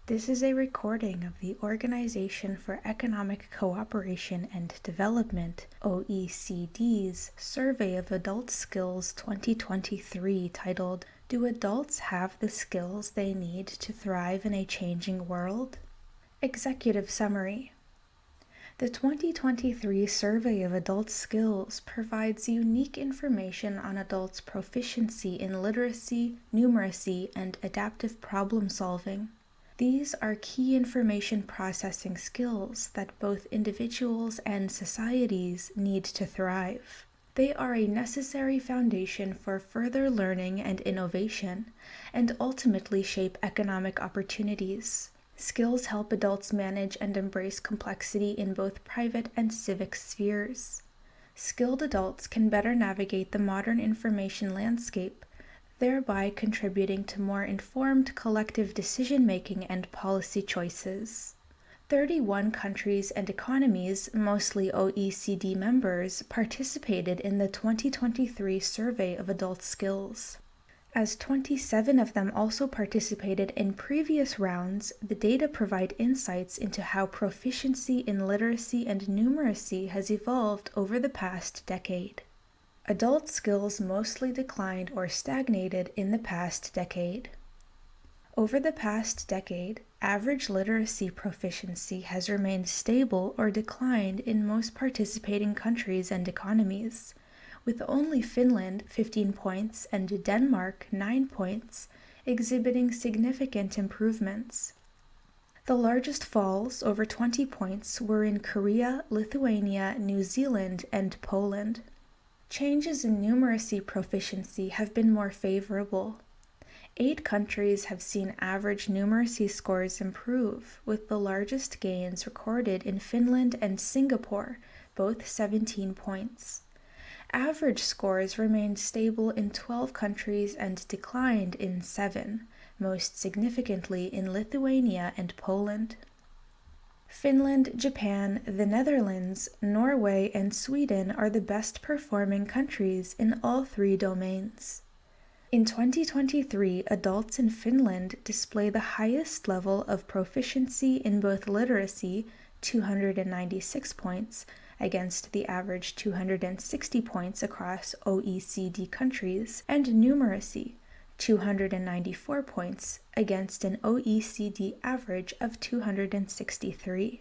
This is a recording of the Organization for Economic Cooperation and Development, OECD's Survey of Adult Skills 2023 titled, "Do Adults Have the Skills They Need to Thrive in a Changing World?" Executive Summary. The 2023 Survey of Adult Skills provides unique information on adults' proficiency in literacy, numeracy, and adaptive problem solving. These are key information processing skills that both individuals and societies need to thrive. They are a necessary foundation for further learning and innovation, and ultimately shape economic opportunities. Skills help adults manage and embrace complexity in both private and civic spheres. Skilled adults can better navigate the modern information landscape, thereby contributing to more informed collective decision-making and policy choices. 31 countries and economies, mostly OECD members, participated in the 2023 Survey of Adult Skills. As 27 of them also participated in previous rounds, the data provide insights into how proficiency in literacy and numeracy has evolved over the past decade. Adult skills mostly declined or stagnated in the past decade. Over the past decade, average literacy proficiency has remained stable or declined in most participating countries and economies, with only Finland 15 points and Denmark 9 points exhibiting significant improvements. The largest falls, over 20 points, were in Korea, Lithuania, New Zealand, and Poland. Changes in numeracy proficiency have been more favorable. 8 countries have seen average numeracy scores improve, with the largest gains recorded in Finland and Singapore, both 17 points. Average scores remained stable in 12 countries and declined in 7, most significantly in Lithuania and Poland. Finland, Japan, the Netherlands, Norway, and Sweden are the best performing countries in all 3 domains. In 2023, adults in Finland display the highest level of proficiency in both literacy, 296 points, against the average 260 points across OECD countries, and numeracy, 294 points against an OECD average of 263.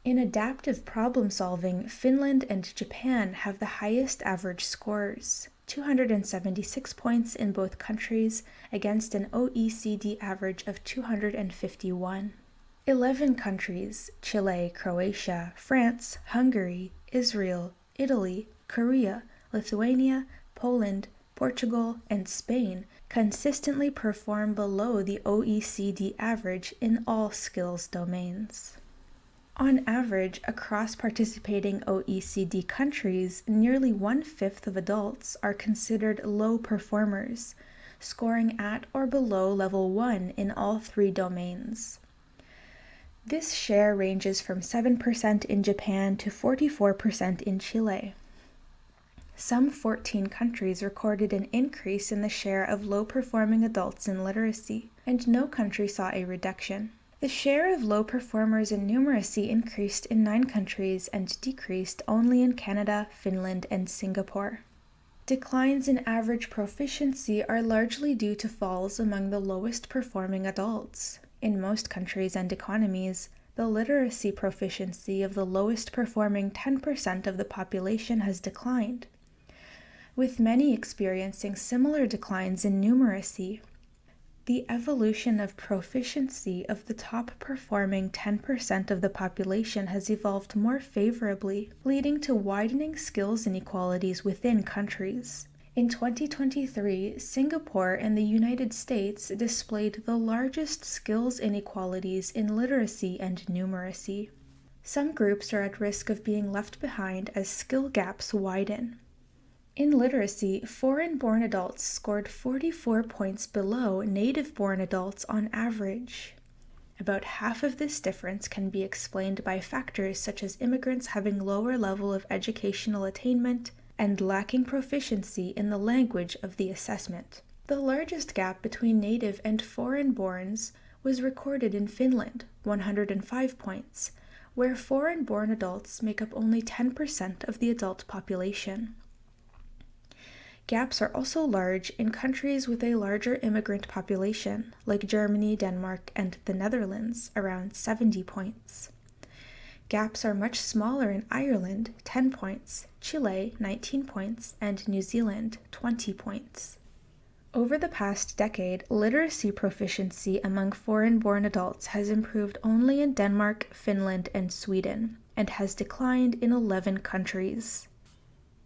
In adaptive problem solving, Finland and Japan have the highest average scores, 276 points in both countries against an OECD average of 251. 11 countries, Chile, Croatia, France, Hungary, Israel, Italy, Korea, Lithuania, Poland, Portugal, and Spain consistently perform below the OECD average in all skills domains. On average, across participating OECD countries, nearly 1/5 of adults are considered low performers, scoring at or below level 1 in all 3 domains. This share ranges from 7% in Japan to 44% in Chile. Some 14 countries recorded an increase in the share of low-performing adults in literacy, and no country saw a reduction. The share of low performers in numeracy increased in 9 countries and decreased only in Canada, Finland, and Singapore. Declines in average proficiency are largely due to falls among the lowest performing adults. In most countries and economies, the literacy proficiency of the lowest performing 10% of the population has declined, with many experiencing similar declines in numeracy. The evolution of proficiency of the top-performing 10% of the population has evolved more favorably, leading to widening skills inequalities within countries. In 2023, Singapore and the United States displayed the largest skills inequalities in literacy and numeracy. Some groups are at risk of being left behind as skill gaps widen. In literacy, foreign-born adults scored 44 points below native-born adults on average. About half of this difference can be explained by factors such as immigrants having lower level of educational attainment and lacking proficiency in the language of the assessment. The largest gap between native and foreign-borns was recorded in Finland, 105 points, where foreign-born adults make up only 10% of the adult population. Gaps are also large in countries with a larger immigrant population, like Germany, Denmark, and the Netherlands, around 70 points. Gaps are much smaller in Ireland, 10 points, Chile, 19 points, and New Zealand, 20 points. Over the past decade, literacy proficiency among foreign-born adults has improved only in Denmark, Finland, and Sweden, and has declined in 11 countries.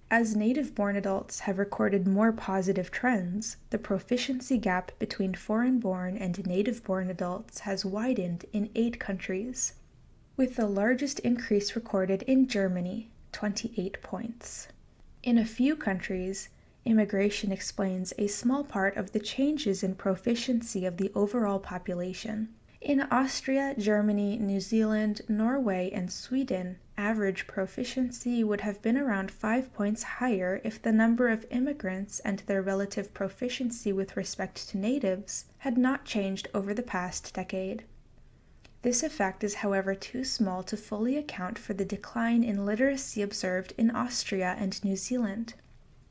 As native-born adults have recorded more positive trends, the proficiency gap between foreign-born and native-born adults has widened in 8 countries, with the largest increase recorded in Germany, 28 points. In a few countries, immigration explains a small part of the changes in proficiency of the overall population. In Austria, Germany, New Zealand, Norway, and Sweden, average proficiency would have been around 5 points higher if the number of immigrants and their relative proficiency with respect to natives had not changed over the past decade. This effect is, however, too small to fully account for the decline in literacy observed in Austria and New Zealand.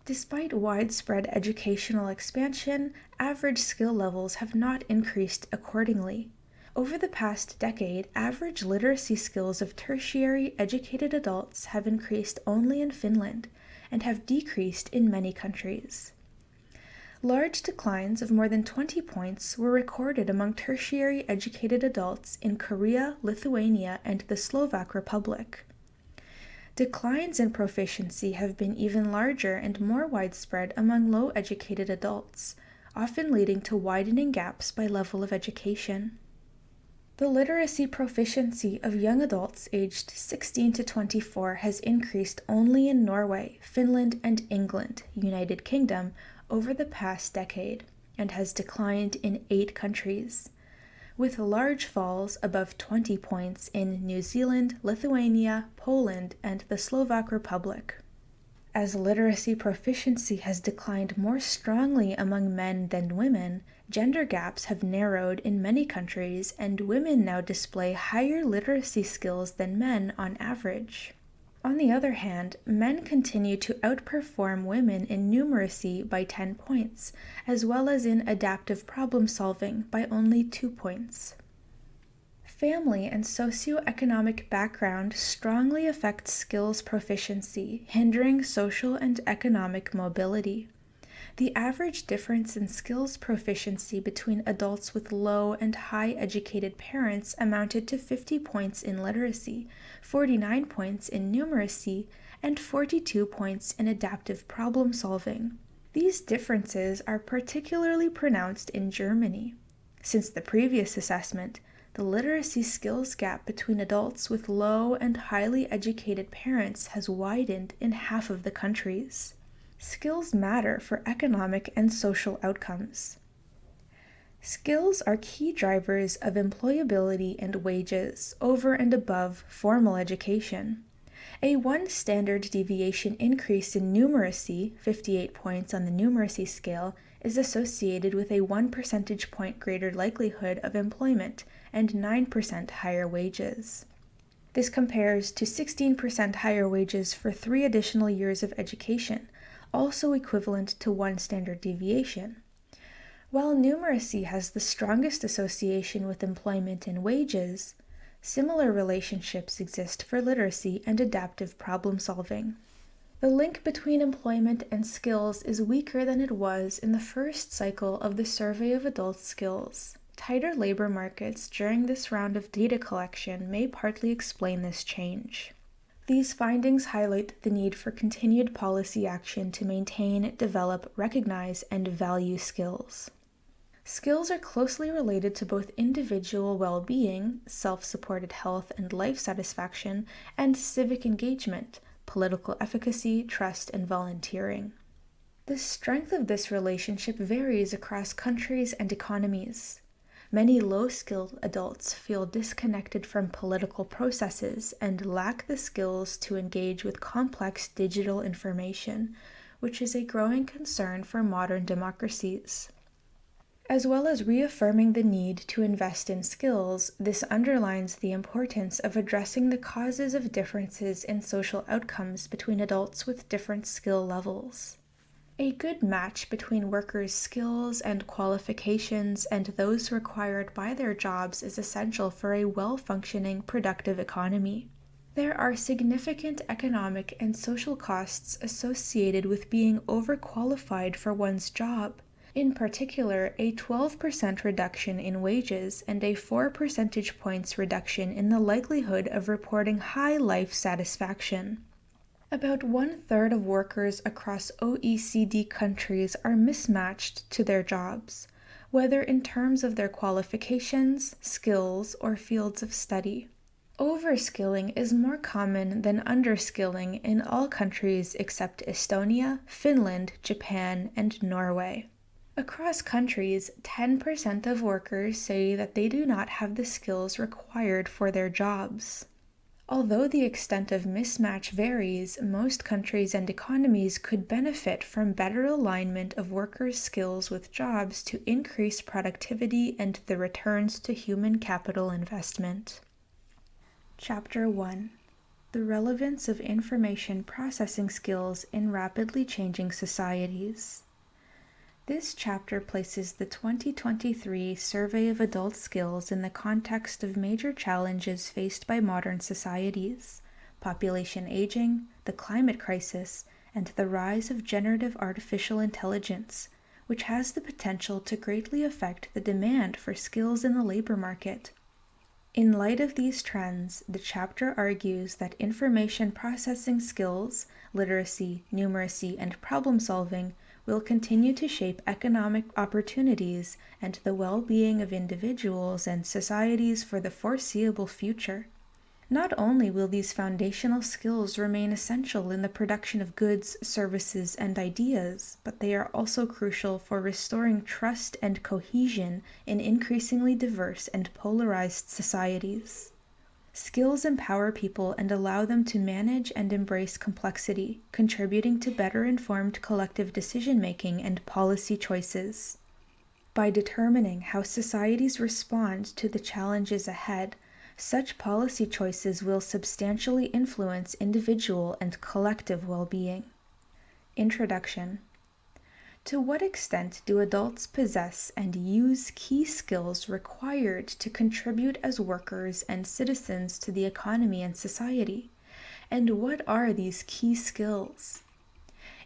Despite widespread educational expansion, average skill levels have not increased accordingly. Over the past decade, average literacy skills of tertiary educated adults have increased only in Finland and have decreased in many countries. Large declines of more than 20 points were recorded among tertiary educated adults in Korea, Lithuania, and the Slovak Republic. Declines in proficiency have been even larger and more widespread among low-educated adults, often leading to widening gaps by level of education. The literacy proficiency of young adults aged 16 to 24 has increased only in Norway, Finland, and England, United Kingdom, over the past decade, and has declined in 8 countries, with large falls above 20 points in New Zealand, Lithuania, Poland, and the Slovak Republic. As literacy proficiency has declined more strongly among men than women, gender gaps have narrowed in many countries, and women now display higher literacy skills than men on average. On the other hand, men continue to outperform women in numeracy by 10 points, as well as in adaptive problem solving by only 2 points. Family and socioeconomic background strongly affect skills proficiency, hindering social and economic mobility. The average difference in skills proficiency between adults with low and high educated parents amounted to 50 points in literacy, 49 points in numeracy, and 42 points in adaptive problem solving. These differences are particularly pronounced in Germany. Since the previous assessment, the literacy skills gap between adults with low and highly educated parents has widened in half of the countries. Skills matter for economic and social outcomes. Skills are key drivers of employability and wages over and above formal education. A 1 standard deviation increase in numeracy, 58 points on the numeracy scale, is associated with a 1 percentage point greater likelihood of employment and 9% higher wages. This compares to 16% higher wages for 3 additional years of education, also equivalent to 1 standard deviation. While numeracy has the strongest association with employment and wages, similar relationships exist for literacy and adaptive problem solving. The link between employment and skills is weaker than it was in the first cycle of the Survey of Adult Skills. Tighter labor markets during this round of data collection may partly explain this change. These findings highlight the need for continued policy action to maintain, develop, recognize, and value skills. Skills are closely related to both individual well-being, self-supported health and life satisfaction, and civic engagement, political efficacy, trust, and volunteering. The strength of this relationship varies across countries and economies. Many low-skilled adults feel disconnected from political processes and lack the skills to engage with complex digital information, which is a growing concern for modern democracies. As well as reaffirming the need to invest in skills, this underlines the importance of addressing the causes of differences in social outcomes between adults with different skill levels. A good match between workers' skills and qualifications and those required by their jobs is essential for a well-functioning, productive economy. There are significant economic and social costs associated with being overqualified for one's job. In particular, a 12% reduction in wages and a 4 percentage points reduction in the likelihood of reporting high life satisfaction. About 1/3 of workers across OECD countries are mismatched to their jobs, whether in terms of their qualifications, skills, or fields of study. Overskilling is more common than underskilling in all countries except Estonia, Finland, Japan, and Norway. Across countries, 10% of workers say that they do not have the skills required for their jobs. Although the extent of mismatch varies, most countries and economies could benefit from better alignment of workers' skills with jobs to increase productivity and the returns to human capital investment. Chapter 1: The Relevance of Information Processing Skills in Rapidly Changing Societies. This chapter places the 2023 Survey of Adult Skills in the context of major challenges faced by modern societies: population aging, the climate crisis, and the rise of generative artificial intelligence, which has the potential to greatly affect the demand for skills in the labor market. In light of these trends, the chapter argues that information processing skills, literacy, numeracy, and problem solving will continue to shape economic opportunities and the well-being of individuals and societies for the foreseeable future. Not only will these foundational skills remain essential in the production of goods, services, and ideas, but they are also crucial for restoring trust and cohesion in increasingly diverse and polarized societies. Skills empower people and allow them to manage and embrace complexity, contributing to better informed collective decision-making and policy choices. By determining how societies respond to the challenges ahead, such policy choices will substantially influence individual and collective well-being. Introduction. To what extent do adults possess and use key skills required to contribute as workers and citizens to the economy and society? And what are these key skills?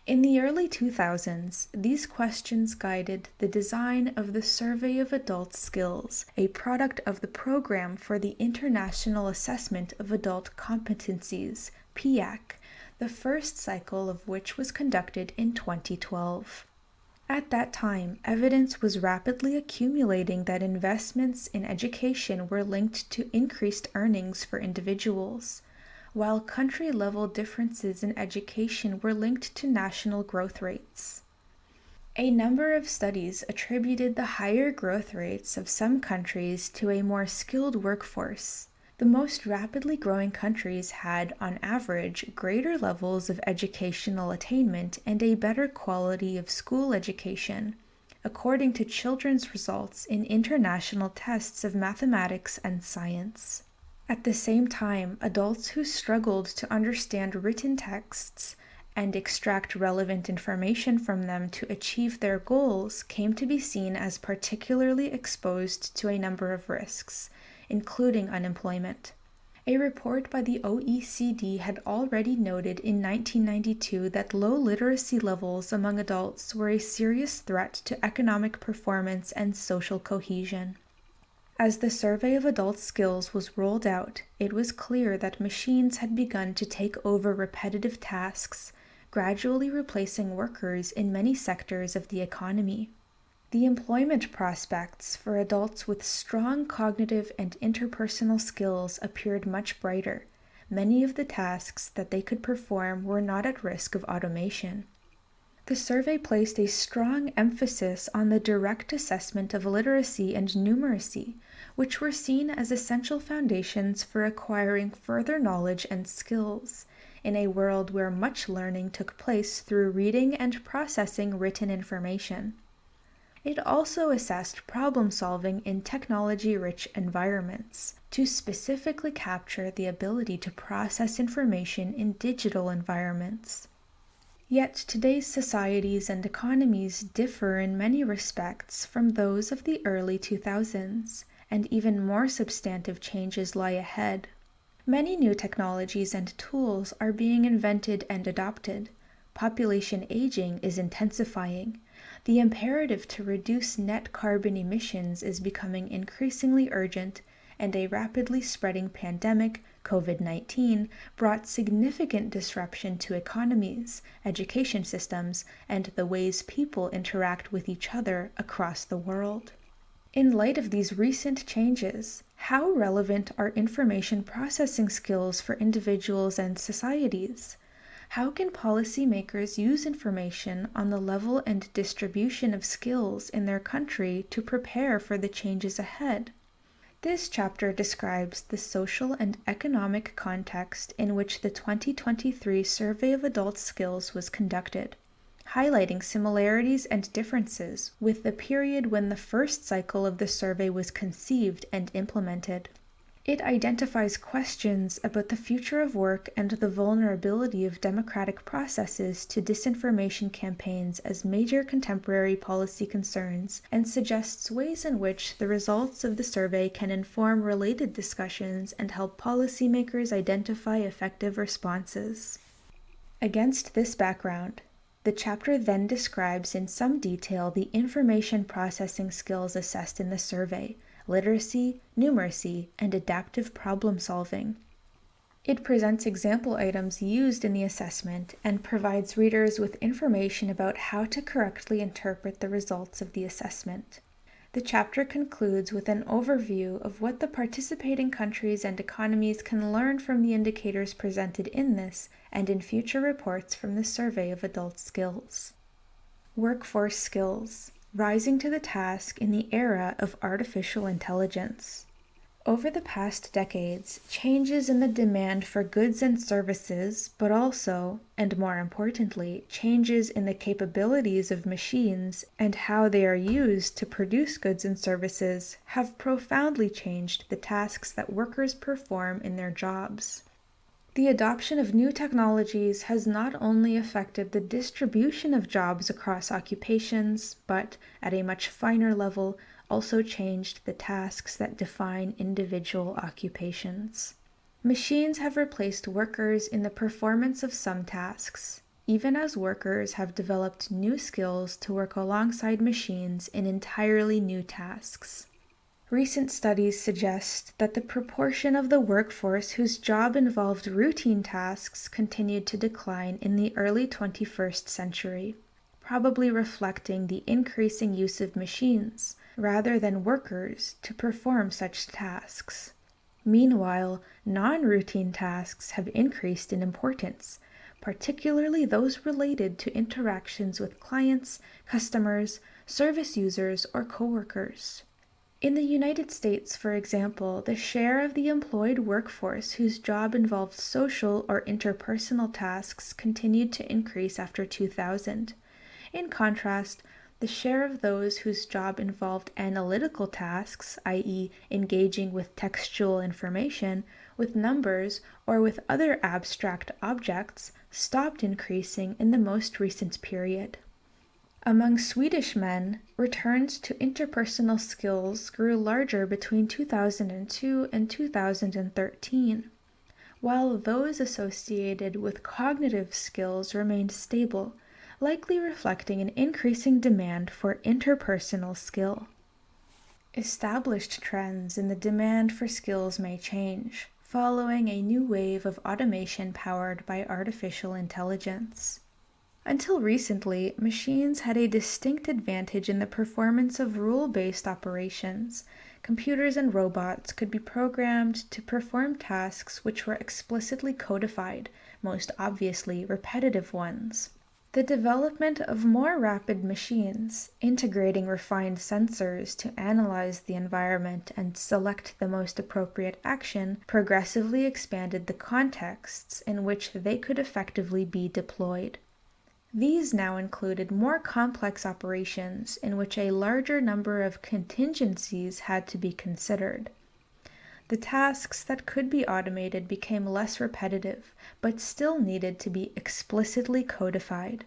In the early 2000s, these questions guided the design of the Survey of Adult Skills, a product of the Program for the International Assessment of Adult Competencies, PIAAC, the first cycle of which was conducted in 2012. At that time, evidence was rapidly accumulating that investments in education were linked to increased earnings for individuals, while country-level differences in education were linked to national growth rates. A number of studies attributed the higher growth rates of some countries to a more skilled workforce. The most rapidly growing countries had, on average, greater levels of educational attainment and a better quality of school education, according to children's results in international tests of mathematics and science. At the same time, adults who struggled to understand written texts and extract relevant information from them to achieve their goals came to be seen as particularly exposed to a number of risks, including unemployment. A report by the OECD had already noted in 1992 that low literacy levels among adults were a serious threat to economic performance and social cohesion. As the Survey of Adult Skills was rolled out, it was clear that machines had begun to take over repetitive tasks, gradually replacing workers in many sectors of the economy. The employment prospects for adults with strong cognitive and interpersonal skills appeared much brighter. Many of the tasks that they could perform were not at risk of automation. The survey placed a strong emphasis on the direct assessment of literacy and numeracy, which were seen as essential foundations for acquiring further knowledge and skills, in a world where much learning took place through reading and processing written information. It also assessed problem solving in technology-rich environments to specifically capture the ability to process information in digital environments. Yet today's societies and economies differ in many respects from those of the early 2000s, and even more substantive changes lie ahead. Many new technologies and tools are being invented and adopted. Population aging is intensifying. The imperative to reduce net carbon emissions is becoming increasingly urgent, and a rapidly spreading pandemic, COVID-19, brought significant disruption to economies, education systems, and the ways people interact with each other across the world. In light of these recent changes, how relevant are information processing skills for individuals and societies? How can policymakers use information on the level and distribution of skills in their country to prepare for the changes ahead? This chapter describes the social and economic context in which the 2023 Survey of Adult Skills was conducted, highlighting similarities and differences with the period when the first cycle of the survey was conceived and implemented. It identifies questions about the future of work and the vulnerability of democratic processes to disinformation campaigns as major contemporary policy concerns, and suggests ways in which the results of the survey can inform related discussions and help policymakers identify effective responses. Against this background, the chapter then describes in some detail the information processing skills assessed in the survey, literacy, numeracy, and adaptive problem solving. It presents example items used in the assessment and provides readers with information about how to correctly interpret the results of the assessment. The chapter concludes with an overview of what the participating countries and economies can learn from the indicators presented in this and in future reports from the Survey of Adult Skills. Workforce skills. Rising to the task in the era of artificial intelligence. Over the past decades, changes in the demand for goods and services, but also, and more importantly, changes in the capabilities of machines and how they are used to produce goods and services have profoundly changed the tasks that workers perform in their jobs. The adoption of new technologies has not only affected the distribution of jobs across occupations, but, at a much finer level, also changed the tasks that define individual occupations. Machines have replaced workers in the performance of some tasks, even as workers have developed new skills to work alongside machines in entirely new tasks. Recent studies suggest that the proportion of the workforce whose job involved routine tasks continued to decline in the early 21st century, probably reflecting the increasing use of machines, rather than workers, to perform such tasks. Meanwhile, non-routine tasks have increased in importance, particularly those related to interactions with clients, customers, service users, or coworkers. In the United States, for example, the share of the employed workforce whose job involved social or interpersonal tasks continued to increase after 2000. In contrast, the share of those whose job involved analytical tasks, i.e., engaging with textual information, with numbers, or with other abstract objects, stopped increasing in the most recent period. Among Swedish men, returns to interpersonal skills grew larger between 2002 and 2013, while those associated with cognitive skills remained stable, likely reflecting an increasing demand for interpersonal skill. Established trends in the demand for skills may change, following a new wave of automation powered by artificial intelligence. Until recently, machines had a distinct advantage in the performance of rule-based operations. Computers and robots could be programmed to perform tasks which were explicitly codified, most obviously repetitive ones. The development of more rapid machines, integrating refined sensors to analyze the environment and select the most appropriate action, progressively expanded the contexts in which they could effectively be deployed. These now included more complex operations in which a larger number of contingencies had to be considered. The tasks that could be automated became less repetitive, but still needed to be explicitly codified.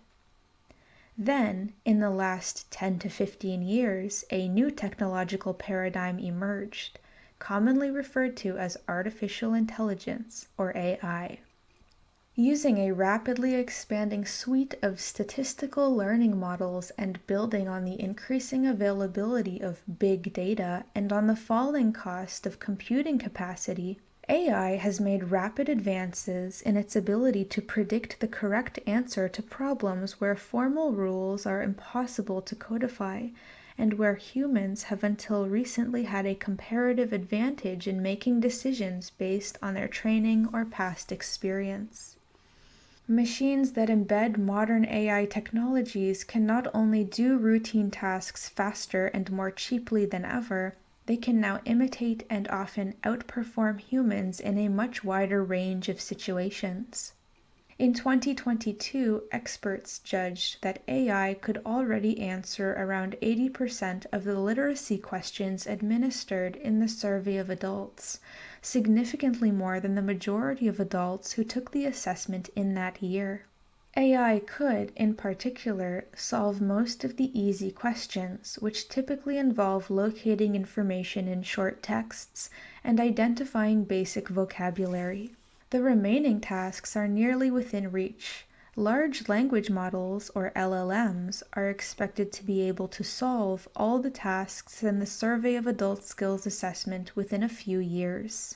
Then, in the last 10 to 15 years, a new technological paradigm emerged, commonly referred to as artificial intelligence, or AI. Using a rapidly expanding suite of statistical learning models and building on the increasing availability of big data and on the falling cost of computing capacity, AI has made rapid advances in its ability to predict the correct answer to problems where formal rules are impossible to codify, and where humans have until recently had a comparative advantage in making decisions based on their training or past experience. Machines that embed modern AI technologies can not only do routine tasks faster and more cheaply than ever, they can now imitate and often outperform humans in a much wider range of situations. In 2022, experts judged that AI could already answer around 80% of the literacy questions administered in the survey of adults, significantly more than the majority of adults who took the assessment in that year. AI could, in particular, solve most of the easy questions, which typically involve locating information in short texts and identifying basic vocabulary. The remaining tasks are nearly within reach. Large language models, or LLMs, are expected to be able to solve all the tasks in the Survey of Adult Skills assessment within a few years.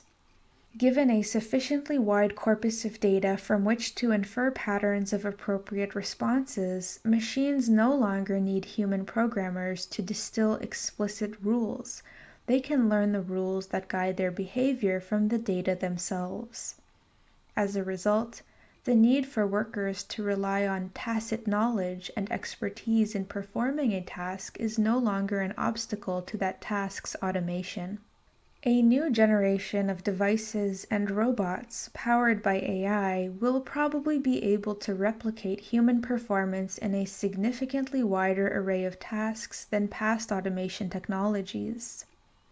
Given a sufficiently wide corpus of data from which to infer patterns of appropriate responses, machines no longer need human programmers to distill explicit rules. They can learn the rules that guide their behavior from the data themselves. As a result, the need for workers to rely on tacit knowledge and expertise in performing a task is no longer an obstacle to that task's automation. A new generation of devices and robots powered by AI will probably be able to replicate human performance in a significantly wider array of tasks than past automation technologies.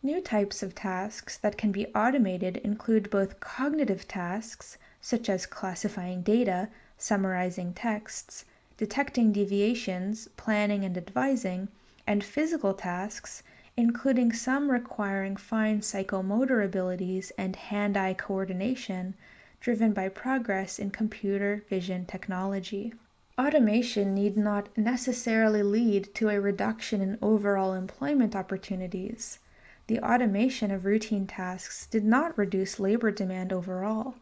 New types of tasks that can be automated include both cognitive tasks, such as classifying data, summarizing texts, detecting deviations, planning and advising, and physical tasks, including some requiring fine psychomotor abilities and hand-eye coordination, driven by progress in computer vision technology. Automation need not necessarily lead to a reduction in overall employment opportunities. The automation of routine tasks did not reduce labor demand overall.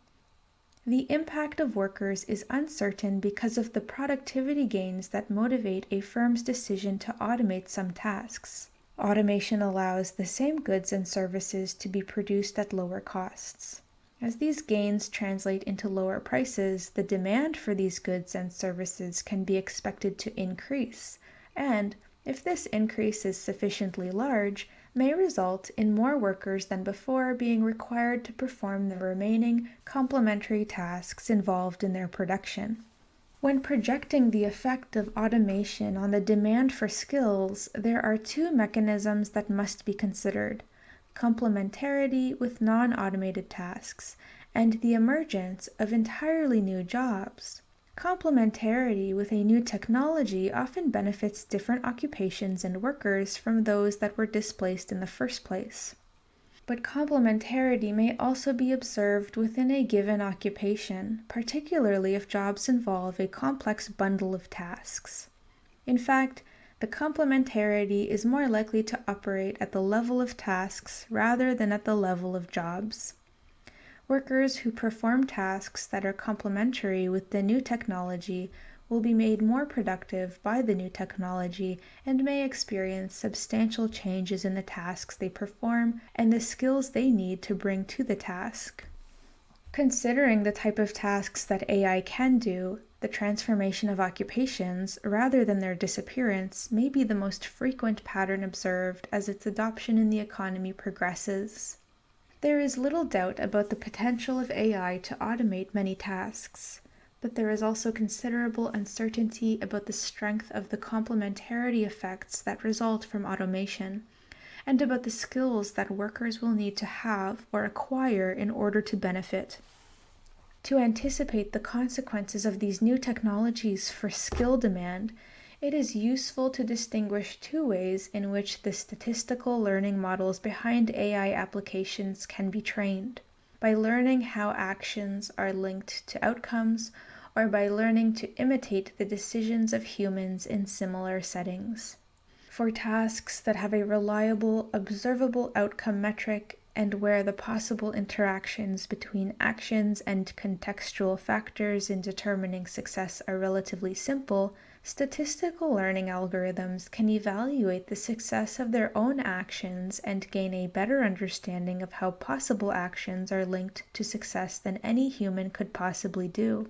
The impact of workers is uncertain because of the productivity gains that motivate a firm's decision to automate some tasks. Automation allows the same goods and services to be produced at lower costs. As these gains translate into lower prices, the demand for these goods and services can be expected to increase, and, if this increase is sufficiently large, may result in more workers than before being required to perform the remaining complementary tasks involved in their production. When projecting the effect of automation on the demand for skills, there are two mechanisms that must be considered: complementarity with non-automated tasks, and the emergence of entirely new jobs. Complementarity with a new technology often benefits different occupations and workers from those that were displaced in the first place. But complementarity may also be observed within a given occupation, particularly if jobs involve a complex bundle of tasks. In fact, the complementarity is more likely to operate at the level of tasks rather than at the level of jobs. Workers who perform tasks that are complementary with the new technology will be made more productive by the new technology and may experience substantial changes in the tasks they perform and the skills they need to bring to the task. Considering the type of tasks that AI can do, The transformation of occupations, rather than their disappearance, may be the most frequent pattern observed as its adoption in the economy progresses. There is little doubt about the potential of AI to automate many tasks, but there is also considerable uncertainty about the strength of the complementarity effects that result from automation, and about the skills that workers will need to have or acquire in order to benefit. To anticipate the consequences of these new technologies for skill demand, it is useful to distinguish two ways in which the statistical learning models behind AI applications can be trained: by learning how actions are linked to outcomes, or by learning to imitate the decisions of humans in similar settings. For tasks that have a reliable, observable outcome metric, and where the possible interactions between actions and contextual factors in determining success are relatively simple, statistical learning algorithms can evaluate the success of their own actions and gain a better understanding of how possible actions are linked to success than any human could possibly do.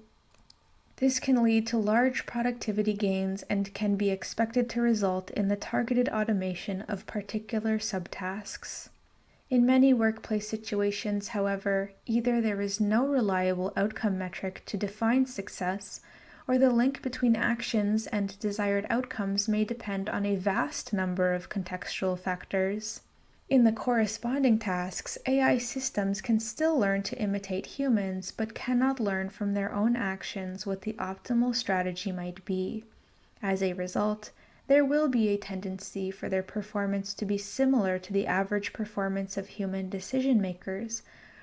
This can lead to large productivity gains and can be expected to result in the targeted automation of particular subtasks. In many workplace situations, however, either there is no reliable outcome metric to define success, or the link between actions and desired outcomes may depend on a vast number of contextual factors. In the corresponding tasks, AI systems can still learn to imitate humans, but cannot learn from their own actions what the optimal strategy might be. As a result, there will be a tendency for their performance to be similar to the average performance of human decision makers,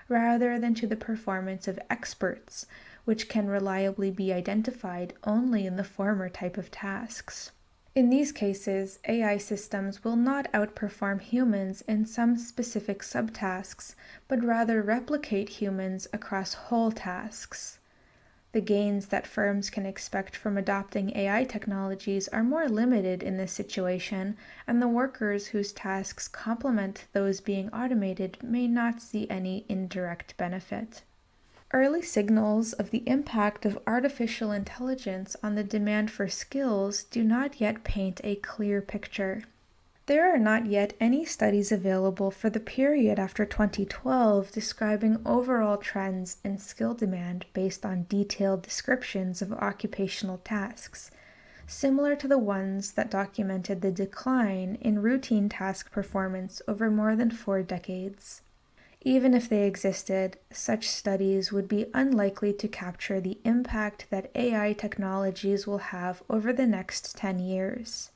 rather than to the performance of experts, which can reliably be identified only in the former type of tasks. In these cases, AI systems will not outperform humans in some specific subtasks, but rather replicate humans across whole tasks. The gains that firms can expect from adopting AI technologies are more limited in this situation, and the workers whose tasks complement those being automated may not see any indirect benefit. Early signals of the impact of artificial intelligence on the demand for skills do not yet paint a clear picture. There are not yet any studies available for the period after 2012 describing overall trends in skill demand based on detailed descriptions of occupational tasks, similar to the ones that documented the decline in routine task performance over more than 4 decades. Even if they existed, such studies would be unlikely to capture the impact that AI technologies will have over the next 10 years.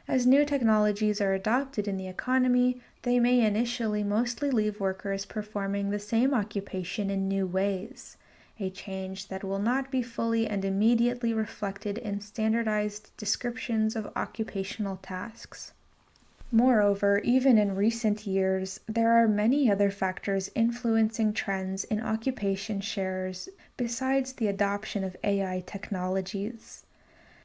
As new technologies are adopted in the economy, they may initially mostly leave workers performing the same occupation in new ways, a change that will not be fully and immediately reflected in standardized descriptions of occupational tasks. Moreover, even in recent years, there are many other factors influencing trends in occupation shares besides the adoption of AI technologies.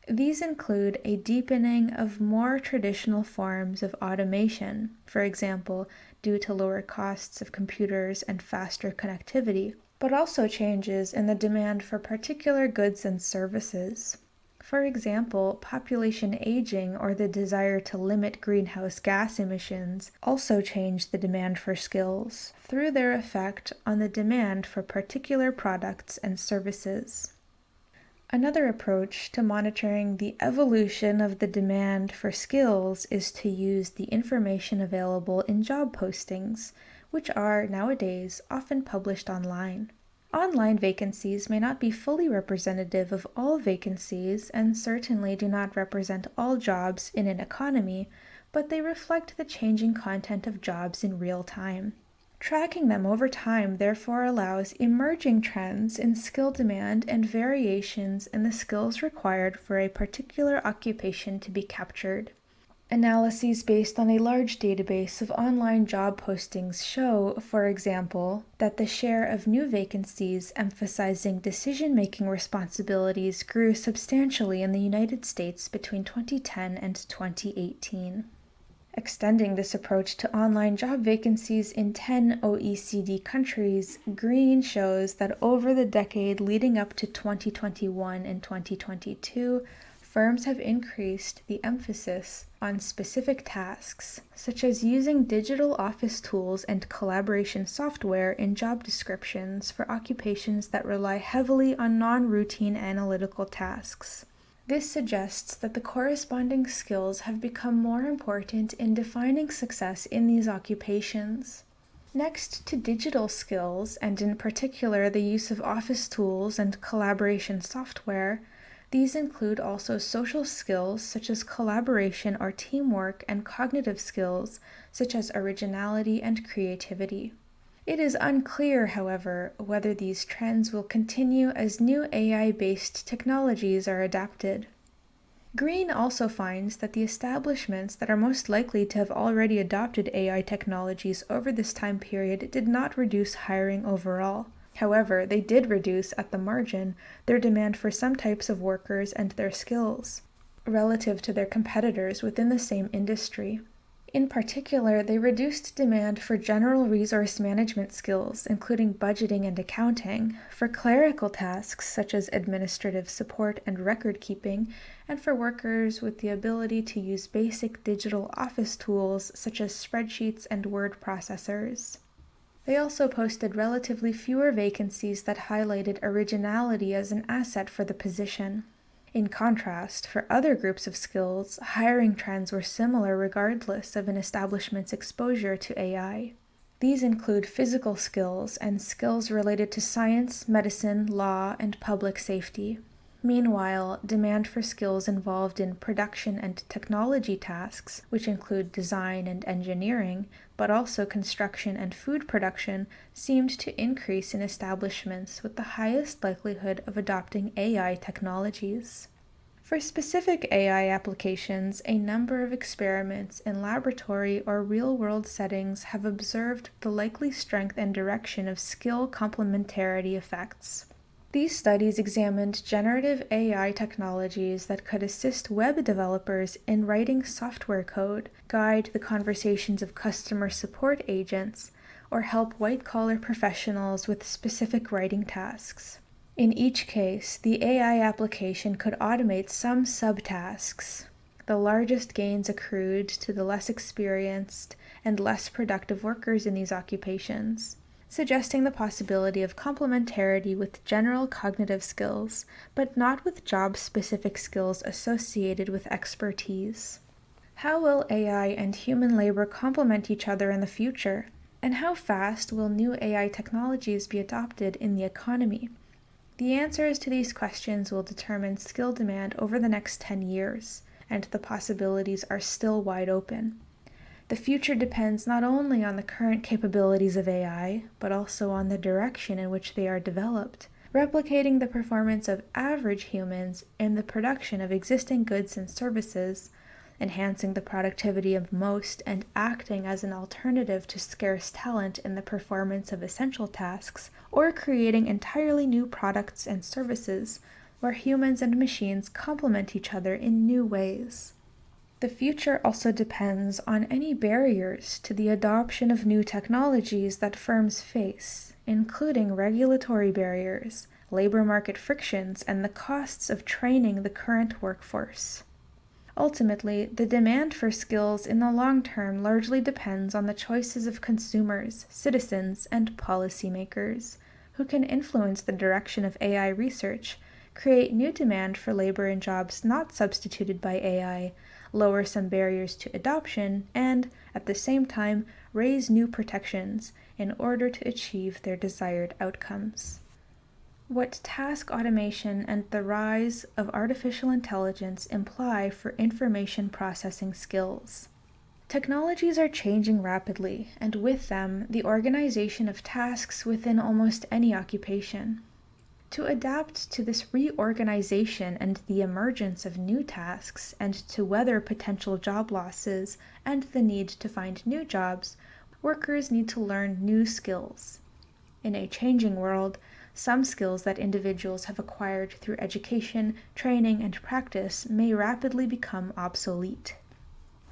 These include a deepening of more traditional forms of automation, for example, due to lower costs of computers and faster connectivity, but also changes in the demand for particular goods and services. For example, population aging or the desire to limit greenhouse gas emissions also change the demand for skills through their effect on the demand for particular products and services. Another approach to monitoring the evolution of the demand for skills is to use the information available in job postings, which are nowadays often published online. Online vacancies may not be fully representative of all vacancies and certainly do not represent all jobs in an economy, but they reflect the changing content of jobs in real time. Tracking them over time therefore allows emerging trends in skill demand and variations in the skills required for a particular occupation to be captured. Analyses based on a large database of online job postings show, for example, that the share of new vacancies emphasizing decision-making responsibilities grew substantially in the United States between 2010 and 2018. Extending this approach to online job vacancies in 10 OECD countries, Green shows that over the decade leading up to 2021 and 2022, firms have increased the emphasis on specific tasks, such as using digital office tools and collaboration software in job descriptions for occupations that rely heavily on non-routine analytical tasks. This suggests that the corresponding skills have become more important in defining success in these occupations. Next to digital skills, and in particular the use of office tools and collaboration software, these include also social skills such as collaboration or teamwork and cognitive skills such as originality and creativity. It is unclear, however, whether these trends will continue as new AI-based technologies are adapted. Green also finds that the establishments that are most likely to have already adopted AI technologies over this time period did not reduce hiring overall. However, they did reduce, at the margin, their demand for some types of workers and their skills, relative to their competitors within the same industry. In particular, they reduced demand for general resource management skills, including budgeting and accounting, for clerical tasks such as administrative support and record keeping, and for workers with the ability to use basic digital office tools such as spreadsheets and word processors. They also posted relatively fewer vacancies that highlighted originality as an asset for the position. In contrast, for other groups of skills, hiring trends were similar regardless of an establishment's exposure to AI. These include physical skills and skills related to science, medicine, law, and public safety. Meanwhile, demand for skills involved in production and technology tasks, which include design and engineering, but also construction and food production, seemed to increase in establishments with the highest likelihood of adopting AI technologies. For specific AI applications, a number of experiments in laboratory or real-world settings have observed the likely strength and direction of skill complementarity effects. These studies examined generative AI technologies that could assist web developers in writing software code, guide the conversations of customer support agents, or help white-collar professionals with specific writing tasks. In each case, the AI application could automate some subtasks. The largest gains accrued to the less experienced and less productive workers in these occupations, suggesting the possibility of complementarity with general cognitive skills, but not with job-specific skills associated with expertise. How will AI and human labor complement each other in the future? And how fast will new AI technologies be adopted in the economy? The answers to these questions will determine skill demand over the next 10 years, and the possibilities are still wide open. The future depends not only on the current capabilities of AI, but also on the direction in which they are developed, replicating the performance of average humans in the production of existing goods and services, enhancing the productivity of most and acting as an alternative to scarce talent in the performance of essential tasks, or creating entirely new products and services where humans and machines complement each other in new ways. The future also depends on any barriers to the adoption of new technologies that firms face, including regulatory barriers, labor market frictions, and the costs of training the current workforce. Ultimately, the demand for skills in the long term largely depends on the choices of consumers, citizens, and policymakers, who can influence the direction of AI research, create new demand for labor in jobs not substituted by AI, lower some barriers to adoption, and, at the same time, raise new protections in order to achieve their desired outcomes. What task automation and the rise of artificial intelligence imply for information processing skills. Technologies are changing rapidly, and with them, the organization of tasks within almost any occupation. To adapt to this reorganization and the emergence of new tasks, and to weather potential job losses and the need to find new jobs, workers need to learn new skills. In a changing world, some skills that individuals have acquired through education, training, and practice may rapidly become obsolete.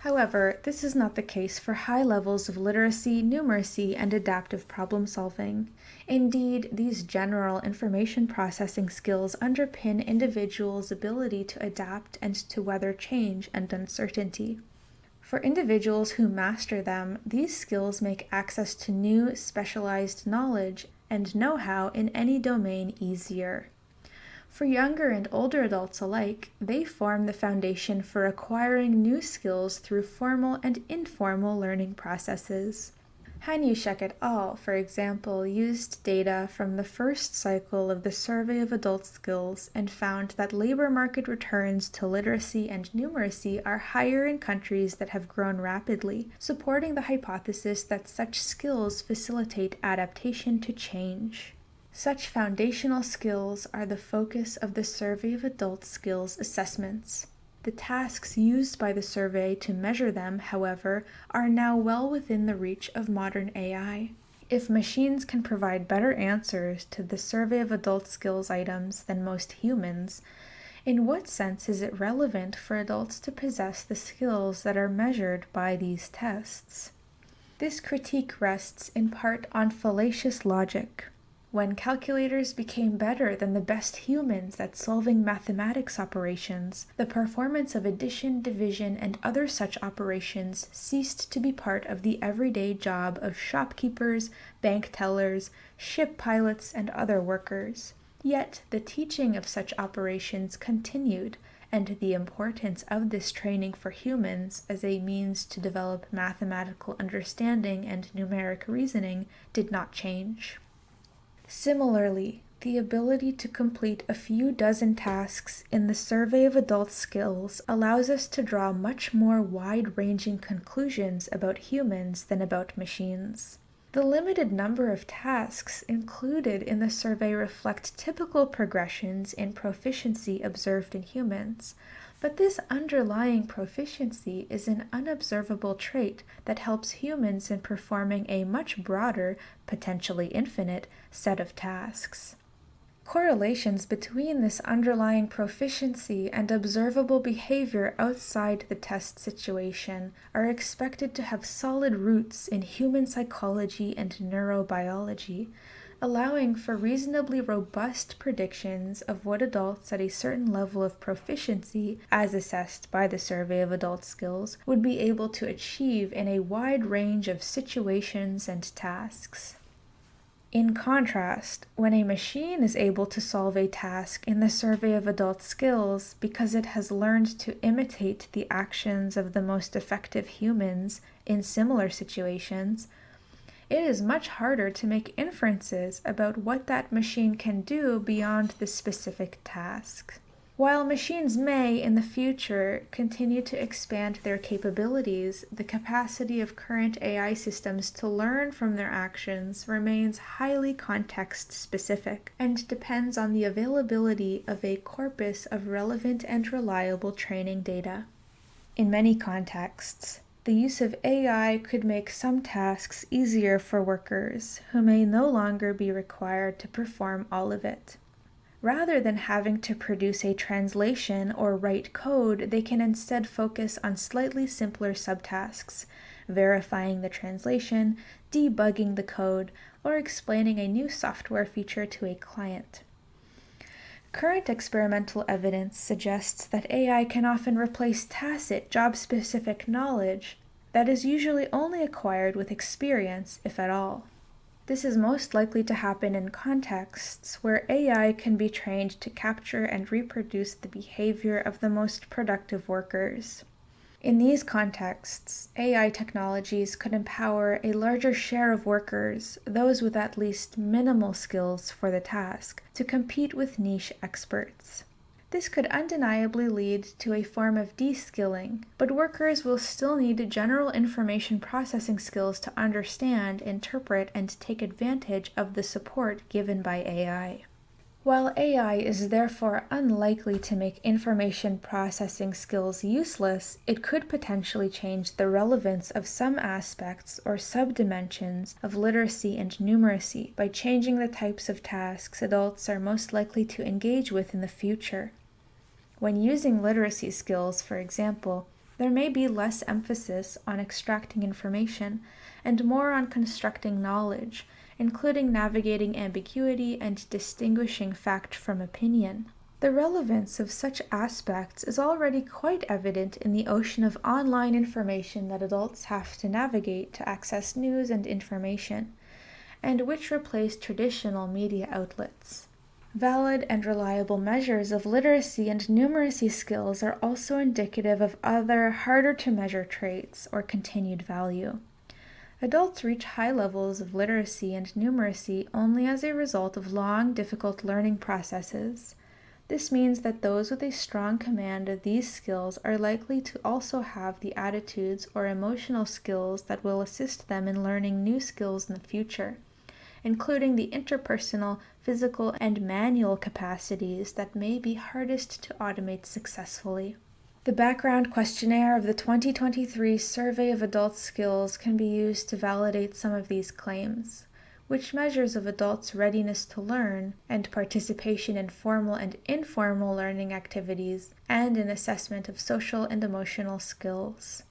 However, this is not the case for high levels of literacy, numeracy, and adaptive problem solving. Indeed, these general information processing skills underpin individuals' ability to adapt and to weather change and uncertainty. For individuals who master them, these skills make access to new, specialized knowledge and know-how in any domain easier. For younger and older adults alike, they form the foundation for acquiring new skills through formal and informal learning processes. Hanyushek et al., for example, used data from the first cycle of the Survey of Adult Skills and found that labor market returns to literacy and numeracy are higher in countries that have grown rapidly, supporting the hypothesis that such skills facilitate adaptation to change. Such foundational skills are the focus of the Survey of Adult Skills assessments. The tasks used by the survey to measure them, however, are now well within the reach of modern AI. If machines can provide better answers to the Survey of Adult Skills items than most humans, in what sense is it relevant for adults to possess the skills that are measured by these tests? This critique rests in part on fallacious logic. When calculators became better than the best humans at solving mathematics operations, the performance of addition, division, and other such operations ceased to be part of the everyday job of shopkeepers, bank tellers, ship pilots, and other workers. Yet the teaching of such operations continued, and the importance of this training for humans as a means to develop mathematical understanding and numeric reasoning did not change. Similarly, the ability to complete a few dozen tasks in the Survey of Adult Skills allows us to draw much more wide-ranging conclusions about humans than about machines. The limited number of tasks included in the survey reflect typical progressions in proficiency observed in humans, but this underlying proficiency is an unobservable trait that helps humans in performing a much broader, potentially infinite, set of tasks. Correlations between this underlying proficiency and observable behavior outside the test situation are expected to have solid roots in human psychology and neurobiology, allowing for reasonably robust predictions of what adults at a certain level of proficiency, as assessed by the Survey of Adult Skills, would be able to achieve in a wide range of situations and tasks. In contrast, when a machine is able to solve a task in the Survey of Adult Skills because it has learned to imitate the actions of the most effective humans in similar situations, it is much harder to make inferences about what that machine can do beyond the specific task. While machines may, in the future, continue to expand their capabilities, the capacity of current AI systems to learn from their actions remains highly context-specific and depends on the availability of a corpus of relevant and reliable training data. In many contexts, the use of AI could make some tasks easier for workers who may no longer be required to perform all of it. Rather than having to produce a translation or write code, they can instead focus on slightly simpler subtasks, verifying the translation, debugging the code, or explaining a new software feature to a client. Current experimental evidence suggests that AI can often replace tacit, job-specific knowledge that is usually only acquired with experience, if at all. This is most likely to happen in contexts where AI can be trained to capture and reproduce the behavior of the most productive workers. In these contexts, AI technologies could empower a larger share of workers, those with at least minimal skills for the task, to compete with niche experts. This could undeniably lead to a form of de-skilling, but workers will still need general information processing skills to understand, interpret, and take advantage of the support given by AI. While AI is therefore unlikely to make information processing skills useless, it could potentially change the relevance of some aspects or subdimensions of literacy and numeracy by changing the types of tasks adults are most likely to engage with in the future. When using literacy skills, for example, There may be less emphasis on extracting information and more on constructing knowledge, including navigating ambiguity and distinguishing fact from opinion. The relevance of such aspects is already quite evident in the ocean of online information that adults have to navigate to access news and information, and which replace traditional media outlets. Valid and reliable measures of literacy and numeracy skills are also indicative of other harder-to-measure traits or continued value. Adults reach high levels of literacy and numeracy only as a result of long, difficult learning processes. This means that those with a strong command of these skills are likely to also have the attitudes or emotional skills that will assist them in learning new skills in the future, including the interpersonal, physical, and manual capacities that may be hardest to automate successfully. The background questionnaire of the 2023 Survey of Adult Skills can be used to validate some of these claims, which measures of adults' readiness to learn and participation in formal and informal learning activities, and an assessment of social and emotional skills.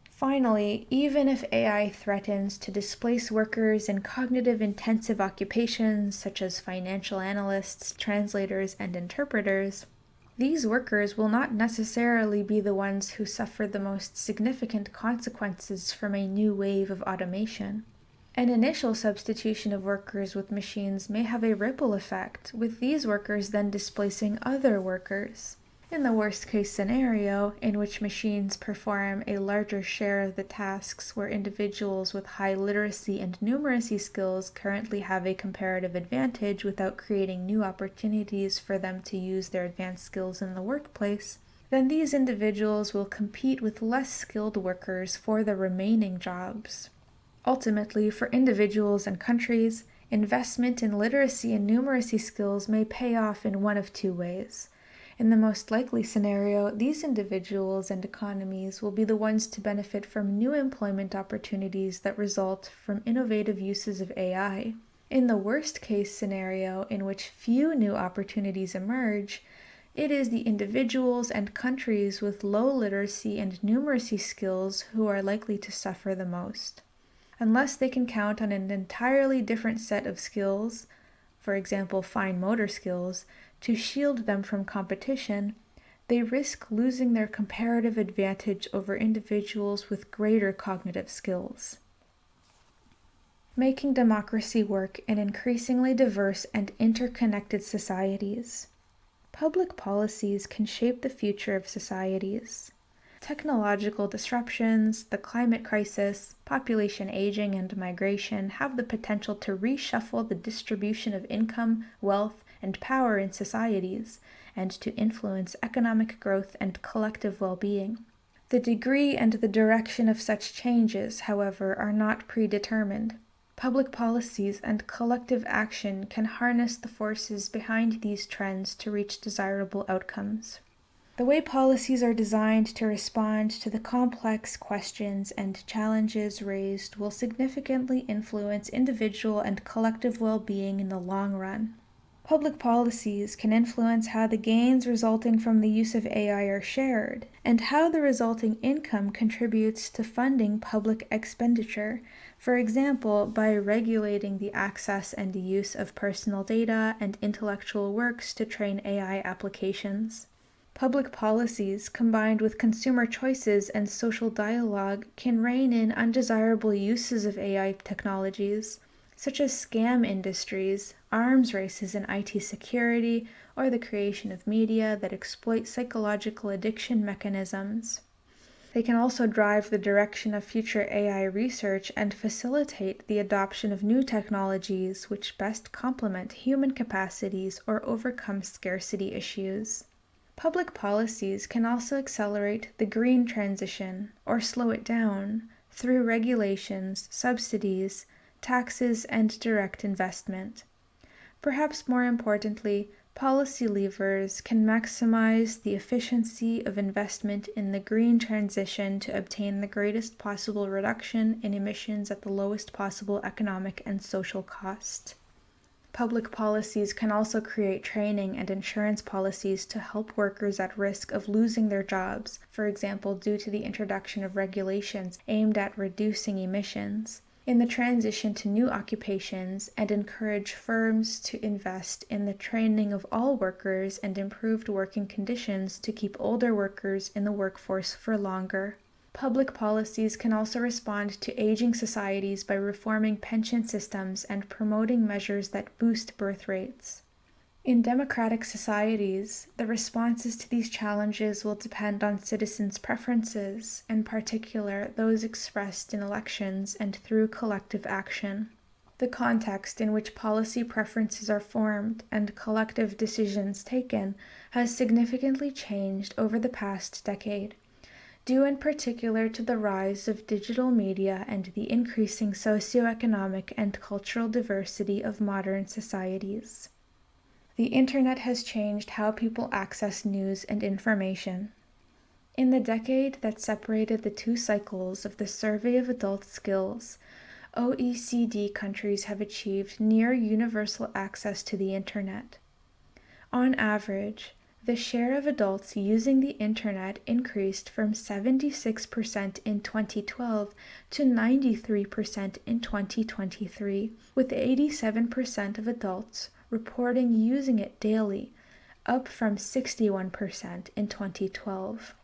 Finally, even if AI threatens to displace workers in cognitive-intensive occupations such as financial analysts, translators, and interpreters, these workers will not necessarily be the ones who suffer the most significant consequences from a new wave of automation. An initial substitution of workers with machines may have a ripple effect, with these workers then displacing other workers. In the worst-case scenario, in which machines perform a larger share of the tasks where individuals with high literacy and numeracy skills currently have a comparative advantage without creating new opportunities for them to use their advanced skills in the workplace, then these individuals will compete with less skilled workers for the remaining jobs. Ultimately, for individuals and countries, investment in literacy and numeracy skills may pay off in one of two ways. In the most likely scenario, these individuals and economies will be the ones to benefit from new employment opportunities that result from innovative uses of AI. In the worst-case scenario, in which few new opportunities emerge, it is the individuals and countries with low literacy and numeracy skills who are likely to suffer the most. Unless they can count on an entirely different set of skills, for example fine motor skills, to shield them from competition, they risk losing their comparative advantage over individuals with greater cognitive skills. Making democracy work in increasingly diverse and interconnected societies. Public policies can shape the future of societies. Technological disruptions, the climate crisis, population aging, and migration have the potential to reshuffle the distribution of income, wealth, and power in societies, and to influence economic growth and collective well-being. The degree and the direction of such changes, however, are not predetermined. Public policies and collective action can harness the forces behind these trends to reach desirable outcomes. The way policies are designed to respond to the complex questions and challenges raised will significantly influence individual and collective well-being in the long run. Public policies can influence how the gains resulting from the use of AI are shared, and how the resulting income contributes to funding public expenditure, for example, by regulating the access and use of personal data and intellectual works to train AI applications. Public policies, combined with consumer choices and social dialogue, can rein in undesirable uses of AI technologies, such as scam industries, arms races in IT security, or the creation of media that exploit psychological addiction mechanisms. They can also drive the direction of future AI research and facilitate the adoption of new technologies which best complement human capacities or overcome scarcity issues. Public policies can also accelerate the green transition, or slow it down, through regulations, subsidies, taxes, and direct investment. Perhaps more importantly, policy levers can maximize the efficiency of investment in the green transition to obtain the greatest possible reduction in emissions at the lowest possible economic and social cost. Public policies can also create training and insurance policies to help workers at risk of losing their jobs, for example, due to the introduction of regulations aimed at reducing emissions, in the transition to new occupations, and encourage firms to invest in the training of all workers and improved working conditions to keep older workers in the workforce for longer. Public policies can also respond to aging societies by reforming pension systems and promoting measures that boost birth rates. In democratic societies, the responses to these challenges will depend on citizens' preferences, in particular those expressed in elections and through collective action. The context in which policy preferences are formed and collective decisions taken has significantly changed over the past decade, due in particular to the rise of digital media and the increasing socioeconomic and cultural diversity of modern societies. The Internet has changed how people access news and information. In the decade that separated the two cycles of the Survey of Adult Skills, OECD countries have achieved near universal access to the Internet. On average, the share of adults using the Internet increased from 76% in 2012 to 93% in 2023, with 87% of adults reporting using it daily, up from 61% in 2012.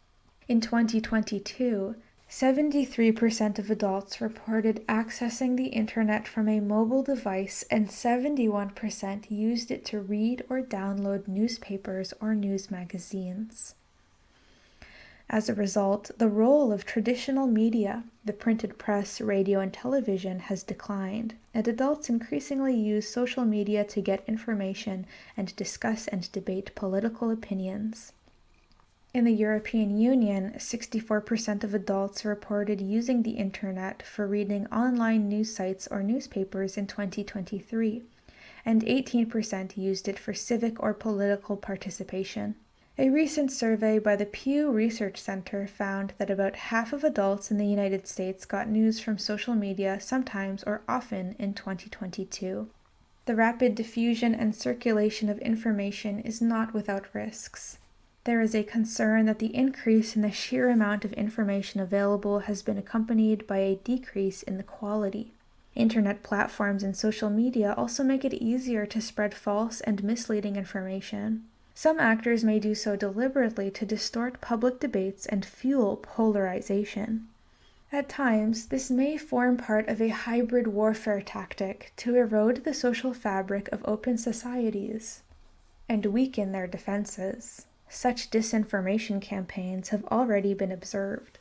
In 2022, 73% of adults reported accessing the Internet from a mobile device, and 71% used it to read or download newspapers or news magazines. As a result, the role of traditional media, the printed press, radio, and television, has declined, and adults increasingly use social media to get information and discuss and debate political opinions. In the European Union, 64% of adults reported using the Internet for reading online news sites or newspapers in 2023, and 18% used it for civic or political participation. A recent survey by the Pew Research Center found that about half of adults in the United States got news from social media sometimes or often in 2022. The rapid diffusion and circulation of information is not without risks. There is a concern that the increase in the sheer amount of information available has been accompanied by a decrease in the quality. Internet platforms and social media also make it easier to spread false and misleading information. Some actors may do so deliberately to distort public debates and fuel polarization. At times, this may form part of a hybrid warfare tactic to erode the social fabric of open societies and weaken their defenses. Such disinformation campaigns have already been observed.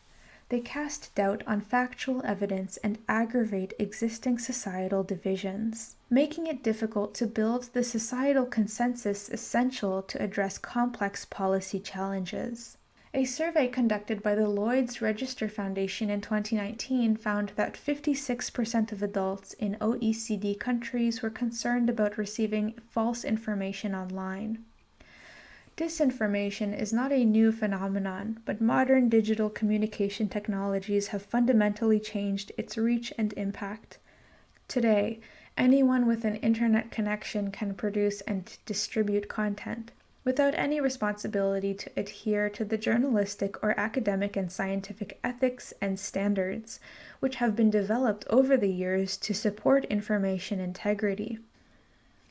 They cast doubt on factual evidence and aggravate existing societal divisions, making it difficult to build the societal consensus essential to address complex policy challenges. A survey conducted by the Lloyd's Register Foundation in 2019 found that 56% of adults in OECD countries were concerned about receiving false information online. Disinformation is not a new phenomenon, but modern digital communication technologies have fundamentally changed its reach and impact. Today, anyone with an internet connection can produce and distribute content, without any responsibility to adhere to the journalistic or academic and scientific ethics and standards, which have been developed over the years to support information integrity.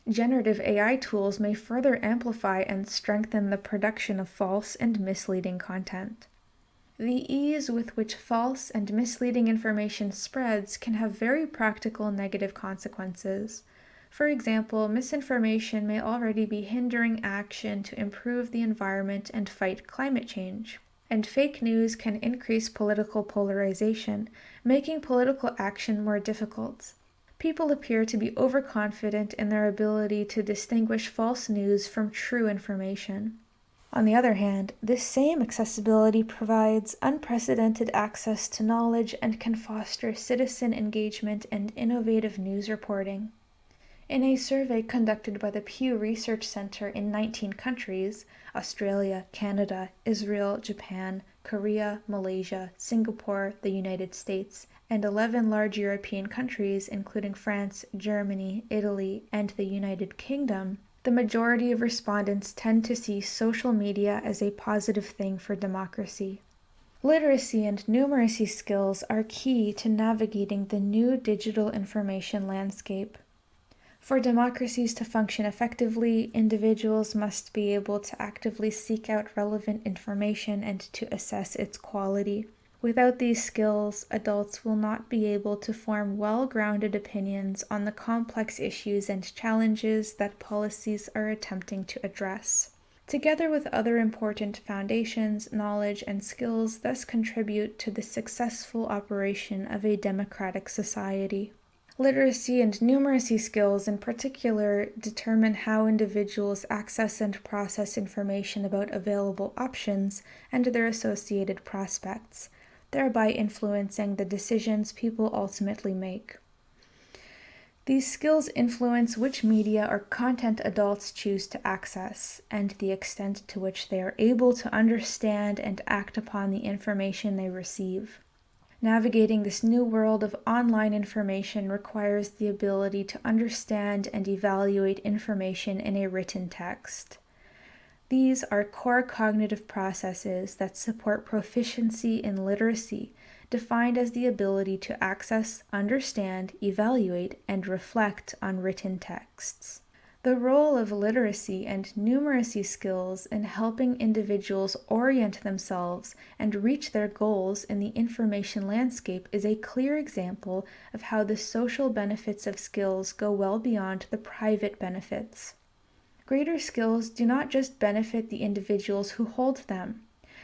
Generative AI tools may further amplify and strengthen the production of false and misleading content. The ease with which false and misleading information spreads can have very practical negative consequences. For example, misinformation may already be hindering action to improve the environment and fight climate change. And fake news can increase political polarization, making political action more difficult. People appear to be overconfident in their ability to distinguish false news from true information. On the other hand, this same accessibility provides unprecedented access to knowledge and can foster citizen engagement and innovative news reporting. In a survey conducted by the Pew Research Center in 19 countries, Australia, Canada, Israel, Japan, Korea, Malaysia, Singapore, the United States, and 11 large European countries, including France, Germany, Italy, and the United Kingdom, the majority of respondents tend to see social media as a positive thing for democracy. Literacy and numeracy skills are key to navigating the new digital information landscape. For democracies to function effectively, individuals must be able to actively seek out relevant information and to assess its quality. Without these skills, adults will not be able to form well-grounded opinions on the complex issues and challenges that policies are attempting to address. Together with other important foundations, knowledge, and skills thus contribute to the successful operation of a democratic society. Literacy and numeracy skills in particular determine how individuals access and process information about available options and their associated prospects, thereby influencing the decisions people ultimately make. These skills influence which media or content adults choose to access, and the extent to which they are able to understand and act upon the information they receive. Navigating this new world of online information requires the ability to understand and evaluate information in a written text. These are core cognitive processes that support proficiency in literacy, defined as the ability to access, understand, evaluate, and reflect on written texts. The role of literacy and numeracy skills in helping individuals orient themselves and reach their goals in the information landscape is a clear example of how the social benefits of skills go well beyond the private benefits. Greater skills do not just benefit the individuals who hold them.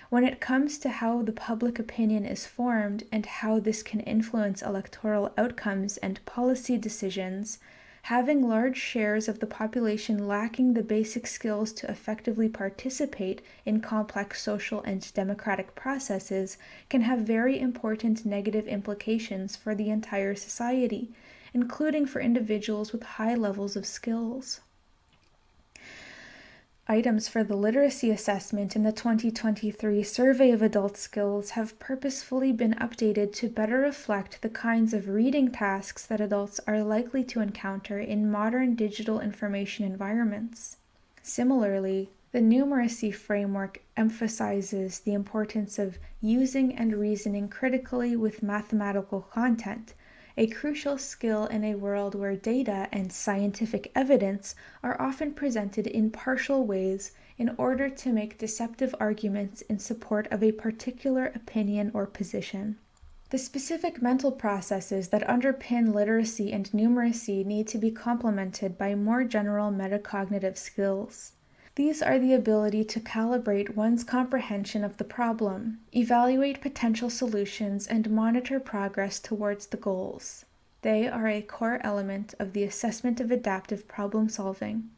When it comes to how the public opinion is formed and how this can influence electoral outcomes and policy decisions, having large shares of the population lacking the basic skills to effectively participate in complex social and democratic processes can have very important negative implications for the entire society, including for individuals with high levels of skills. Items for the literacy assessment in the 2023 Survey of Adult Skills have purposefully been updated to better reflect the kinds of reading tasks that adults are likely to encounter in modern digital information environments. Similarly, the numeracy framework emphasizes the importance of using and reasoning critically with mathematical content, a crucial skill in a world where data and scientific evidence are often presented in partial ways in order to make deceptive arguments in support of a particular opinion or position. The specific mental processes that underpin literacy and numeracy need to be complemented by more general metacognitive skills. These are the ability to calibrate one's comprehension of the problem, evaluate potential solutions, and monitor progress towards the goals. They are a core element of the assessment of adaptive problem solving.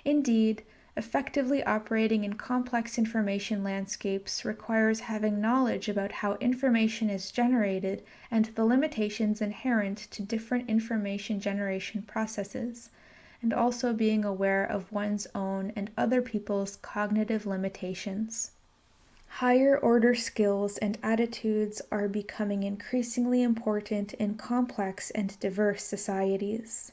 Indeed, effectively operating in complex information landscapes requires having knowledge about how information is generated and the limitations inherent to different information generation processes, and also being aware of one's own and other people's cognitive limitations. Higher order skills and attitudes are becoming increasingly important in complex and diverse societies.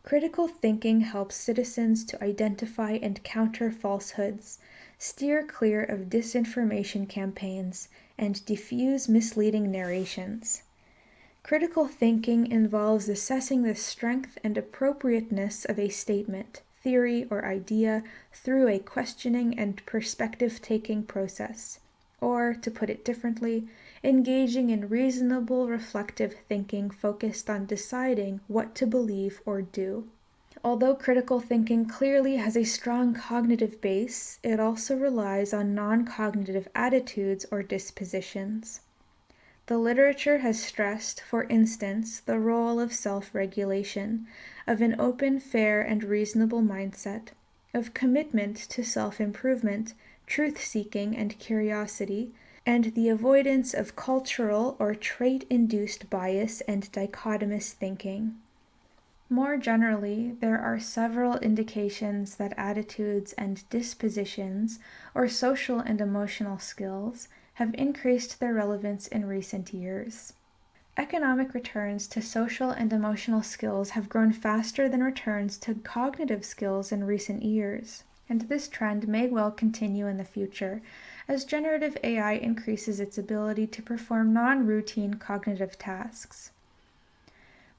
Critical thinking helps citizens to identify and counter falsehoods, steer clear of disinformation campaigns, and diffuse misleading narrations. Critical thinking involves assessing the strength and appropriateness of a statement, theory, or idea through a questioning and perspective-taking process, or, to put it differently, engaging in reasonable reflective thinking focused on deciding what to believe or do. Although critical thinking clearly has a strong cognitive base, it also relies on non-cognitive attitudes or dispositions. The literature has stressed, for instance, the role of self-regulation, of an open, fair, and reasonable mindset, of commitment to self-improvement, truth-seeking, and curiosity, and the avoidance of cultural or trait-induced bias and dichotomous thinking. More generally, there are several indications that attitudes and dispositions, or social and emotional skills, have increased their relevance in recent years. Economic returns to social and emotional skills have grown faster than returns to cognitive skills in recent years, and this trend may well continue in the future as generative AI increases its ability to perform non-routine cognitive tasks.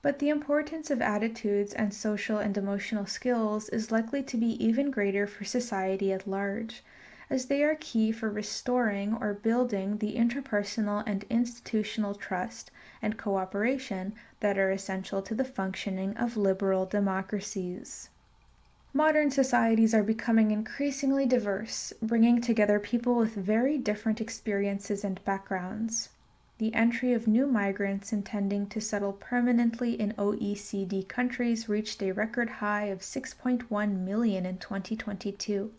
But the importance of attitudes and social and emotional skills is likely to be even greater for society at large, as they are key for restoring or building the interpersonal and institutional trust and cooperation that are essential to the functioning of liberal democracies. Modern societies are becoming increasingly diverse, bringing together people with very different experiences and backgrounds. The entry of new migrants intending to settle permanently in OECD countries reached a record high of 6.1 million in 2022,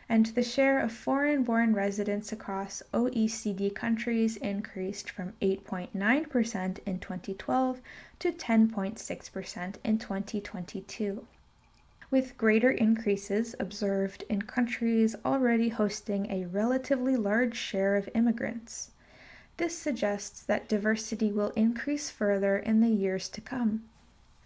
and the share of foreign-born residents across OECD countries increased from 8.9% in 2012 to 10.6% in 2022, with greater increases observed in countries already hosting a relatively large share of immigrants. This suggests that diversity will increase further in the years to come.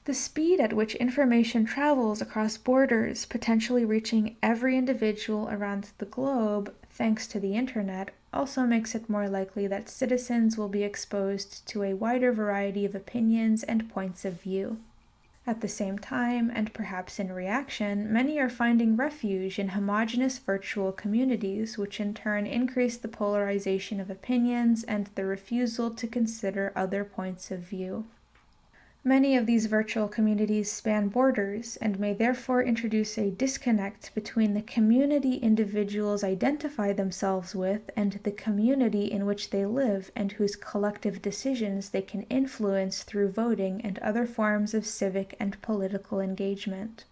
The speed at which information travels across borders, potentially reaching every individual around the globe thanks to the internet, also makes it more likely that citizens will be exposed to a wider variety of opinions and points of view. At the same time, and perhaps in reaction, many are finding refuge in homogeneous virtual communities, which in turn increase the polarization of opinions and the refusal to consider other points of view. Many of these virtual communities span borders and may therefore introduce a disconnect between the community individuals identify themselves with and the community in which they live and whose collective decisions they can influence through voting and other forms of civic and political engagement.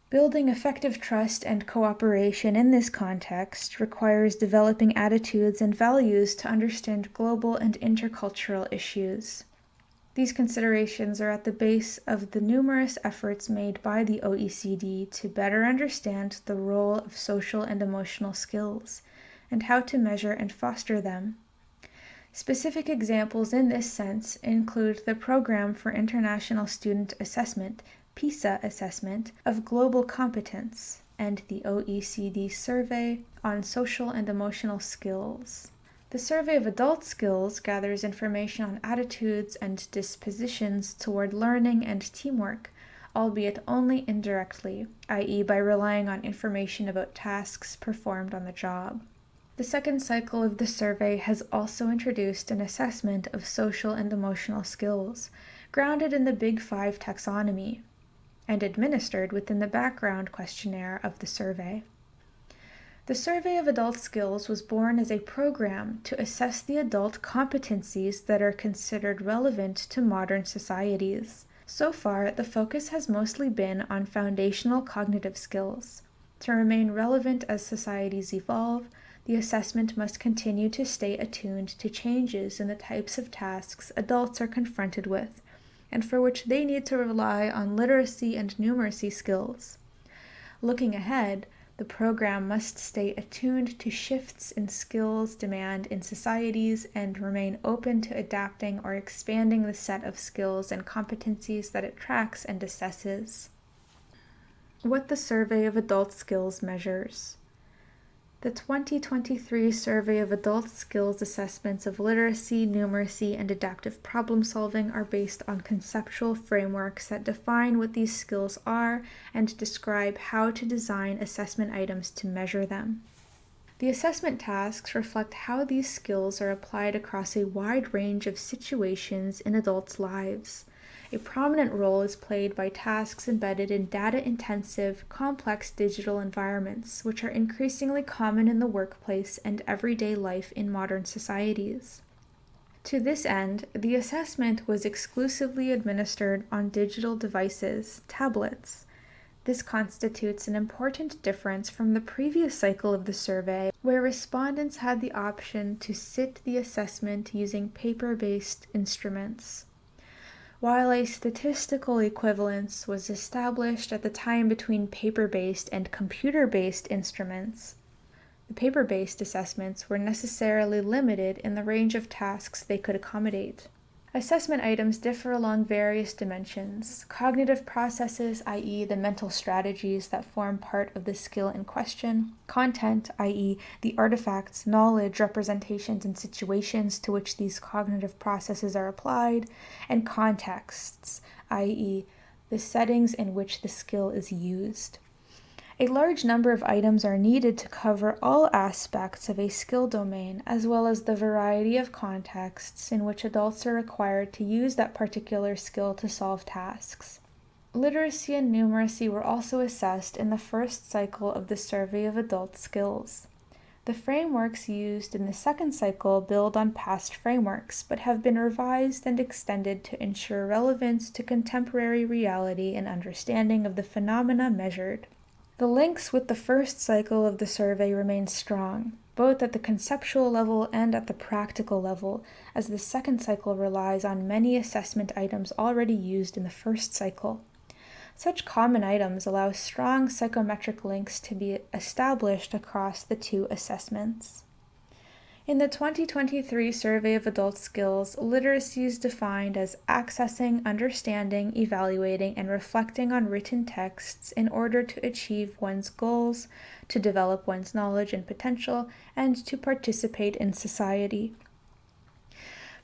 Building effective trust and cooperation in this context requires developing attitudes and values to understand global and intercultural issues. These considerations are at the base of the numerous efforts made by the OECD to better understand the role of social and emotional skills, and how to measure and foster them. Specific examples in this sense include the Program for International Student Assessment, PISA assessment, of global competence, and the OECD Survey on Social and Emotional Skills. The Survey of Adult Skills gathers information on attitudes and dispositions toward learning and teamwork, albeit only indirectly, i.e., by relying on information about tasks performed on the job. The second cycle of the survey has also introduced an assessment of social and emotional skills, grounded in the Big Five taxonomy, and administered within the background questionnaire of the survey. The Survey of Adult Skills was born as a program to assess the adult competencies that are considered relevant to modern societies. So far, the focus has mostly been on foundational cognitive skills. To remain relevant as societies evolve, the assessment must continue to stay attuned to changes in the types of tasks adults are confronted with, and for which they need to rely on literacy and numeracy skills. Looking ahead, the program must stay attuned to shifts in skills demand in societies and remain open to adapting or expanding the set of skills and competencies that it tracks and assesses. What the Survey of Adult Skills measures. The 2023 Survey of Adult Skills assessments of literacy, numeracy, and adaptive problem solving are based on conceptual frameworks that define what these skills are and describe how to design assessment items to measure them. The assessment tasks reflect how these skills are applied across a wide range of situations in adults' lives. A prominent role is played by tasks embedded in data-intensive, complex digital environments, which are increasingly common in the workplace and everyday life in modern societies. To this end, the assessment was exclusively administered on digital devices, tablets. This constitutes an important difference from the previous cycle of the survey, where respondents had the option to sit the assessment using paper-based instruments. while a statistical equivalence was established at the time between paper-based and computer-based instruments. The paper-based assessments were necessarily limited in the range of tasks they could accommodate. Assessment items differ along various dimensions. Cognitive processes, i.e. the mental strategies that form part of the skill in question. Content, i.e. the artifacts, knowledge, representations, and situations to which these cognitive processes are applied. And contexts, i.e. the settings in which the skill is used. A large number of items are needed to cover all aspects of a skill domain, as well as the variety of contexts in which adults are required to use that particular skill to solve tasks. Literacy and numeracy were also assessed in the first cycle of the Survey of Adult Skills. The frameworks used in the second cycle build on past frameworks, but have been revised and extended to ensure relevance to contemporary reality and understanding of the phenomena measured. The links with the first cycle of the survey remain strong, both at the conceptual level and at the practical level, as the second cycle relies on many assessment items already used in the first cycle. Such common items allow strong psychometric links to be established across the two assessments. In the 2023 Survey of Adult Skills, literacy is defined as accessing, understanding, evaluating, and reflecting on written texts in order to achieve one's goals, to develop one's knowledge and potential, and to participate in society.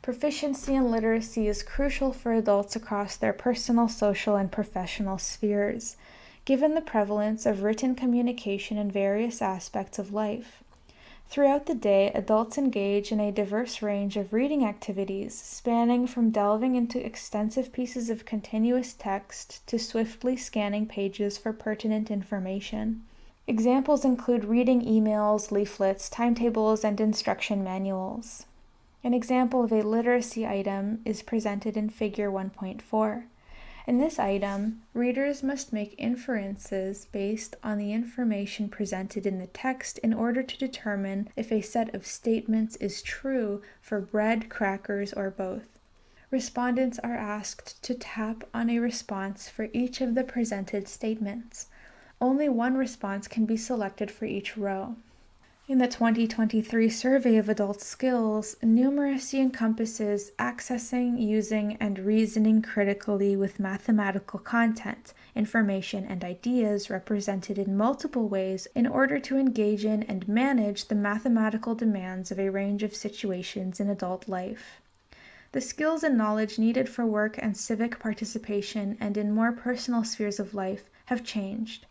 Proficiency in literacy is crucial for adults across their personal, social, and professional spheres, given the prevalence of written communication in various aspects of life. Throughout the day, adults engage in a diverse range of reading activities, spanning from delving into extensive pieces of continuous text to swiftly scanning pages for pertinent information. Examples include reading emails, leaflets, timetables, and instruction manuals. An example of a literacy item is presented in Figure 1.4. In this item, readers must make inferences based on the information presented in the text in order to determine if a set of statements is true for bread, crackers, or both. Respondents are asked to tap on a response for each of the presented statements. Only one response can be selected for each row. In the 2023 Survey of Adult Skills, numeracy encompasses accessing, using, and reasoning critically with mathematical content, information, and ideas represented in multiple ways in order to engage in and manage the mathematical demands of a range of situations in adult life. The skills and knowledge needed for work and civic participation and in more personal spheres of life have changed.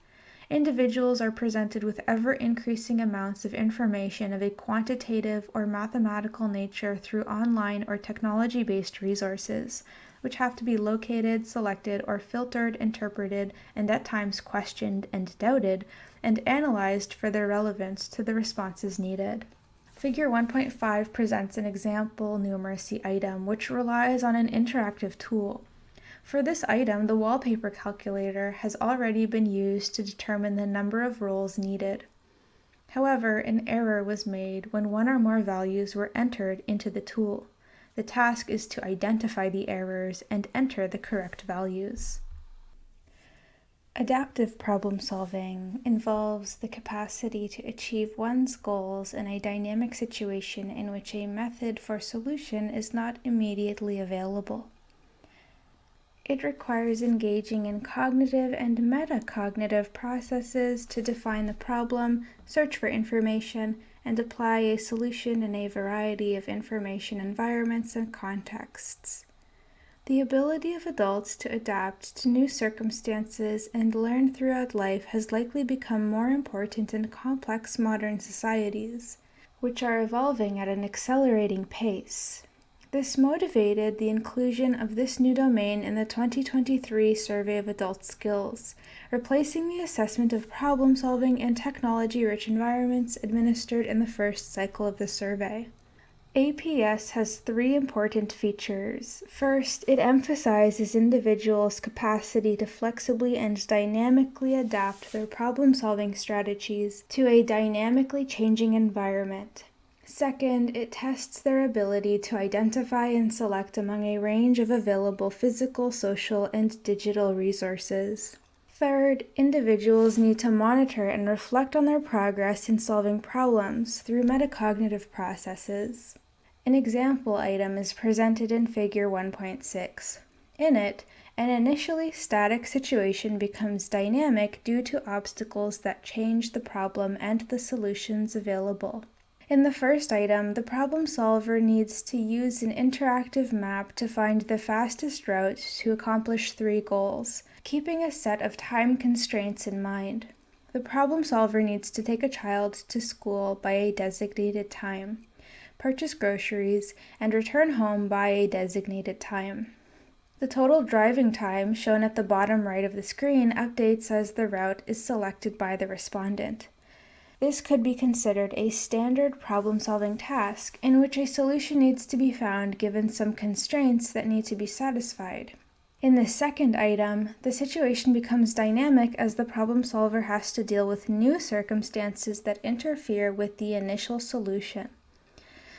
Individuals are presented with ever-increasing amounts of information of a quantitative or mathematical nature through online or technology-based resources, which have to be located, selected, or filtered, interpreted, and at times questioned and doubted, and analyzed for their relevance to the responses needed. Figure 1.5 presents an example numeracy item which relies on an interactive tool. For this item, the wallpaper calculator has already been used to determine the number of roles needed. However, an error was made when one or more values were entered into the tool. The task is to identify the errors and enter the correct values. Adaptive problem solving involves the capacity to achieve one's goals in a dynamic situation in which a method for solution is not immediately available. It requires engaging in cognitive and metacognitive processes to define the problem, search for information, and apply a solution in a variety of information environments and contexts. The ability of adults to adapt to new circumstances and learn throughout life has likely become more important in complex modern societies, which are evolving at an accelerating pace. This motivated the inclusion of this new domain in the 2023 Survey of Adult Skills, replacing the assessment of problem-solving in technology-rich environments administered in the first cycle of the survey. APS has three important features. First, it emphasizes individuals' capacity to flexibly and dynamically adapt their problem-solving strategies to a dynamically changing environment. Second, it tests their ability to identify and select among a range of available physical, social, and digital resources. Third, individuals need to monitor and reflect on their progress in solving problems through metacognitive processes. An example item is presented in Figure 1.6. In it, an initially static situation becomes dynamic due to obstacles that change the problem and the solutions available. In the first item, the problem solver needs to use an interactive map to find the fastest route to accomplish 3 goals, keeping a set of time constraints in mind. The problem solver needs to take a child to school by a designated time, purchase groceries, and return home by a designated time. The total driving time, shown at the bottom right of the screen, updates as the route is selected by the respondent. This could be considered a standard problem-solving task in which a solution needs to be found given some constraints that need to be satisfied. In the second item, the situation becomes dynamic as the problem solver has to deal with new circumstances that interfere with the initial solution.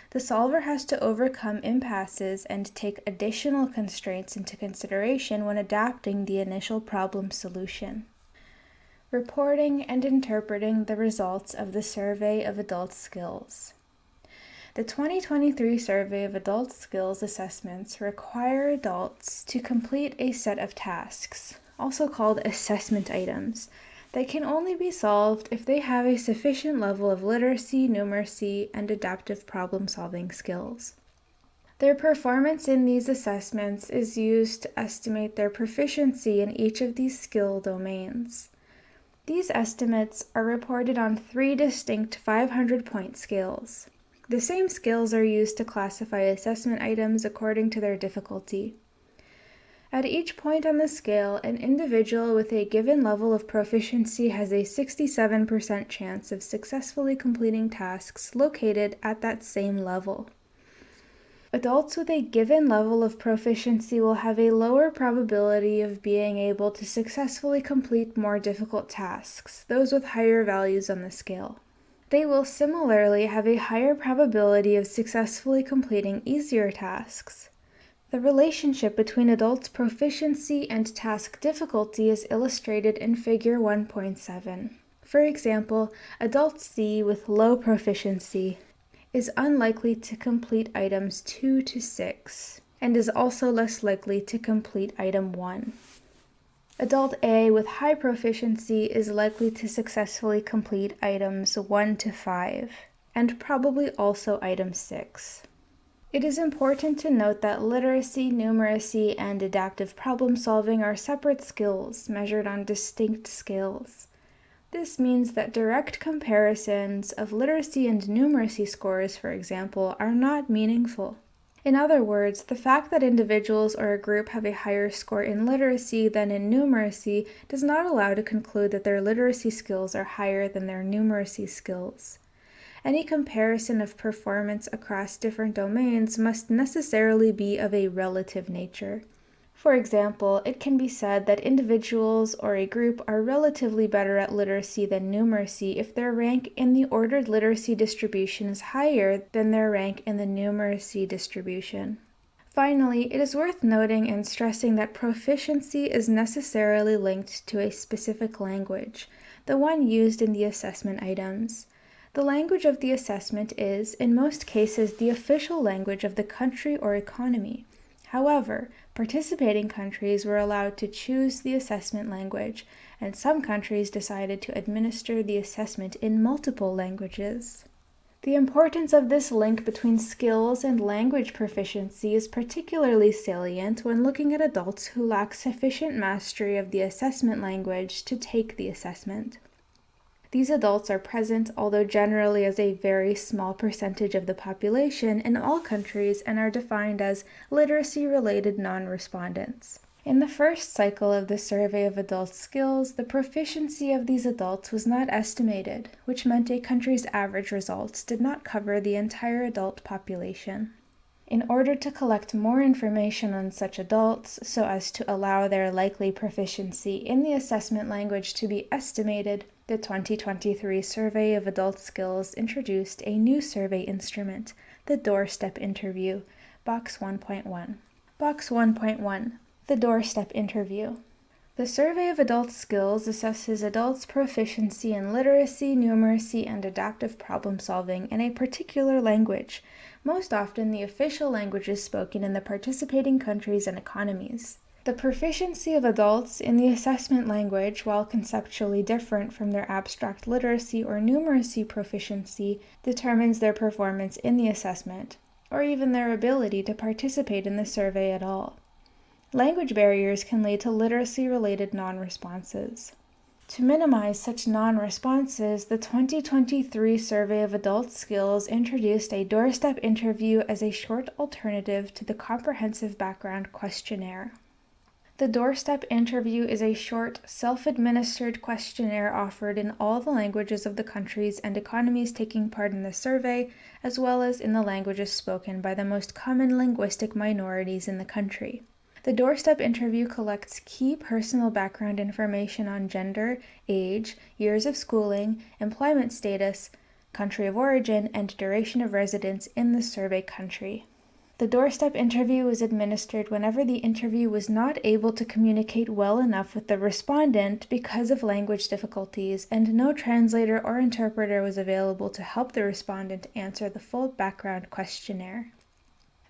The solver has to overcome impasses and take additional constraints into consideration when adapting the initial problem solution. Reporting and interpreting the results of the Survey of Adult Skills. The 2023 Survey of Adult Skills assessments require adults to complete a set of tasks, also called assessment items, that can only be solved if they have a sufficient level of literacy, numeracy, and adaptive problem-solving skills. Their performance in these assessments is used to estimate their proficiency in each of these skill domains. These estimates are reported on 3 distinct 500-point scales. The same scales are used to classify assessment items according to their difficulty. At each point on the scale, an individual with a given level of proficiency has a 67% chance of successfully completing tasks located at that same level. Adults with a given level of proficiency will have a lower probability of being able to successfully complete more difficult tasks, those with higher values on the scale. They will similarly have a higher probability of successfully completing easier tasks. The relationship between adults' proficiency and task difficulty is illustrated in Figure 1.7. For example, adult C with low proficiency is unlikely to complete items 2 to 6, and is also less likely to complete item 1. Adult A with high proficiency is likely to successfully complete items 1 to 5, and probably also item 6. It is important to note that literacy, numeracy, and adaptive problem solving are separate skills measured on distinct scales. This means that direct comparisons of literacy and numeracy scores, for example, are not meaningful. In other words, the fact that individuals or a group have a higher score in literacy than in numeracy does not allow to conclude that their literacy skills are higher than their numeracy skills. Any comparison of performance across different domains must necessarily be of a relative nature. For example, it can be said that individuals or a group are relatively better at literacy than numeracy if their rank in the ordered literacy distribution is higher than their rank in the numeracy distribution. Finally, it is worth noting and stressing that proficiency is necessarily linked to a specific language, the one used in the assessment items. The language of the assessment is, in most cases, the official language of the country or economy. However, participating countries were allowed to choose the assessment language, and some countries decided to administer the assessment in multiple languages. The importance of this link between skills and language proficiency is particularly salient when looking at adults who lack sufficient mastery of the assessment language to take the assessment. These adults are present, although generally as a very small percentage of the population in all countries, and are defined as literacy-related non-respondents. In the first cycle of the Survey of Adult Skills, the proficiency of these adults was not estimated, which meant a country's average results did not cover the entire adult population. In order to collect more information on such adults, so as to allow their likely proficiency in the assessment language to be estimated, The 2023 Survey of Adult Skills introduced a new survey instrument, the Doorstep Interview, Box 1.1. Box 1.1. The Doorstep Interview. The Survey of Adult Skills assesses adults' proficiency in literacy, numeracy, and adaptive problem-solving in a particular language, most often the official languages spoken in the participating countries and economies. The proficiency of adults in the assessment language, while conceptually different from their abstract literacy or numeracy proficiency, determines their performance in the assessment, or even their ability to participate in the survey at all. Language barriers can lead to literacy-related non-responses. To minimize such non-responses, the 2023 Survey of Adult Skills introduced a doorstep interview as a short alternative to the comprehensive background questionnaire. The doorstep interview is a short, self-administered questionnaire offered in all the languages of the countries and economies taking part in the survey, as well as in the languages spoken by the most common linguistic minorities in the country. The doorstep interview collects key personal background information on gender, age, years of schooling, employment status, country of origin, and duration of residence in the survey country. The doorstep interview was administered whenever the interview was not able to communicate well enough with the respondent because of language difficulties, and no translator or interpreter was available to help the respondent answer the full background questionnaire.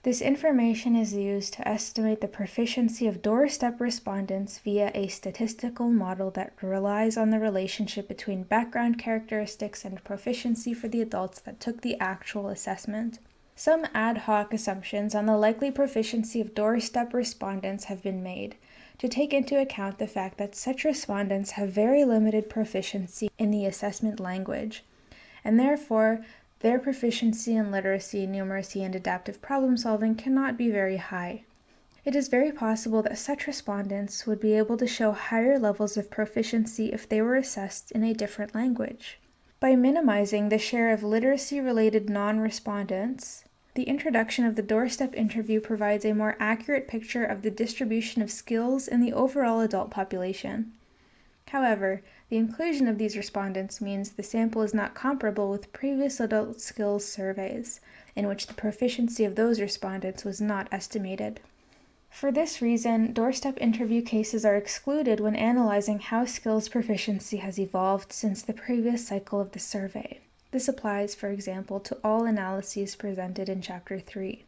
This information is used to estimate the proficiency of doorstep respondents via a statistical model that relies on the relationship between background characteristics and proficiency for the adults that took the actual assessment. Some ad hoc assumptions on the likely proficiency of doorstep respondents have been made, to take into account the fact that such respondents have very limited proficiency in the assessment language, and therefore their proficiency in literacy, numeracy, and adaptive problem-solving cannot be very high. It is very possible that such respondents would be able to show higher levels of proficiency if they were assessed in a different language. By minimizing the share of literacy-related non-respondents, the introduction of the doorstep interview provides a more accurate picture of the distribution of skills in the overall adult population. However, the inclusion of these respondents means the sample is not comparable with previous adult skills surveys, in which the proficiency of those respondents was not estimated. For this reason, doorstep interview cases are excluded when analyzing how skills proficiency has evolved since the previous cycle of the survey. This applies, for example, to all analyses presented in Chapter 3.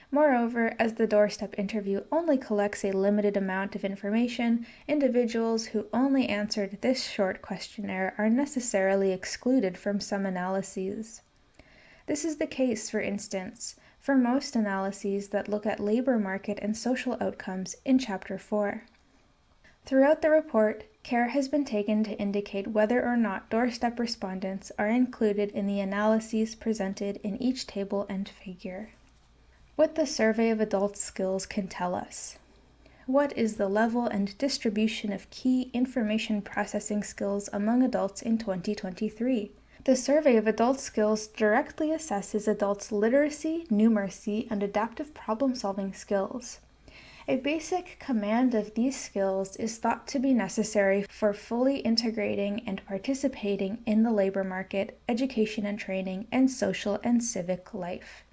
Moreover, as the doorstep interview only collects a limited amount of information, individuals who only answered this short questionnaire are necessarily excluded from some analyses. This is the case, for instance, for most analyses that look at labor market and social outcomes in Chapter 4. Throughout the report, care has been taken to indicate whether or not doorstep respondents are included in the analyses presented in each table and figure. What the Survey of Adult Skills can tell us. What is the level and distribution of key information processing skills among adults in 2023? The Survey of Adult Skills directly assesses adults' literacy, numeracy, and adaptive problem-solving skills. A basic command of these skills is thought to be necessary for fully integrating and participating in the labor market, education and training, and social and civic life.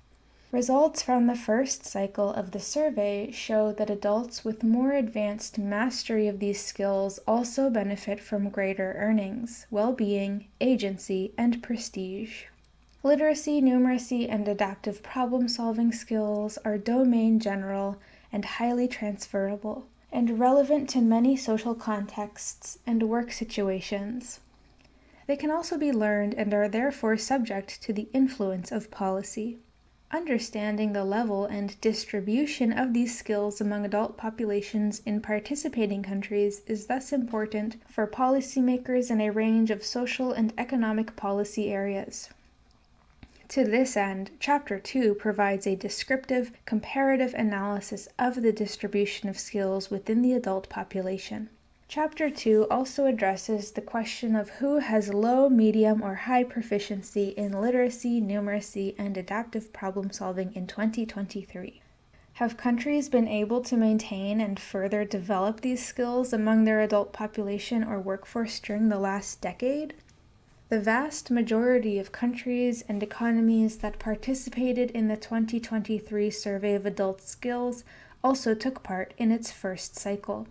Results from the first cycle of the survey show that adults with more advanced mastery of these skills also benefit from greater earnings, well-being, agency, and prestige. Literacy, numeracy, and adaptive problem-solving skills are domain general and highly transferable, and relevant to many social contexts and work situations. They can also be learned and are therefore subject to the influence of policy. Understanding the level and distribution of these skills among adult populations in participating countries is thus important for policymakers in a range of social and economic policy areas. To this end, Chapter 2 provides a descriptive, comparative analysis of the distribution of skills within the adult population. Chapter 2 also addresses the question of who has low, medium, or high proficiency in literacy, numeracy, and adaptive problem-solving in 2023. Have countries been able to maintain and further develop these skills among their adult population or workforce during the last decade? The vast majority of countries and economies that participated in the 2023 Survey of Adult Skills also took part in its first cycle,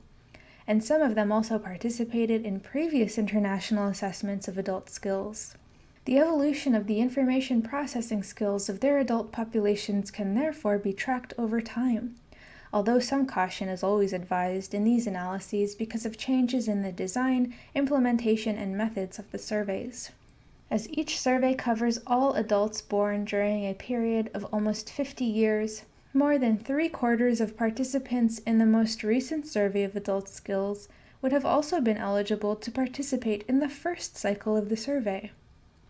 and some of them also participated in previous international assessments of adult skills. The evolution of the information processing skills of their adult populations can therefore be tracked over time, although some caution is always advised in these analyses because of changes in the design, implementation, and methods of the surveys. As each survey covers all adults born during a period of almost 50 years, more than 3/4 of participants in the most recent survey of adult skills would have also been eligible to participate in the first cycle of the survey.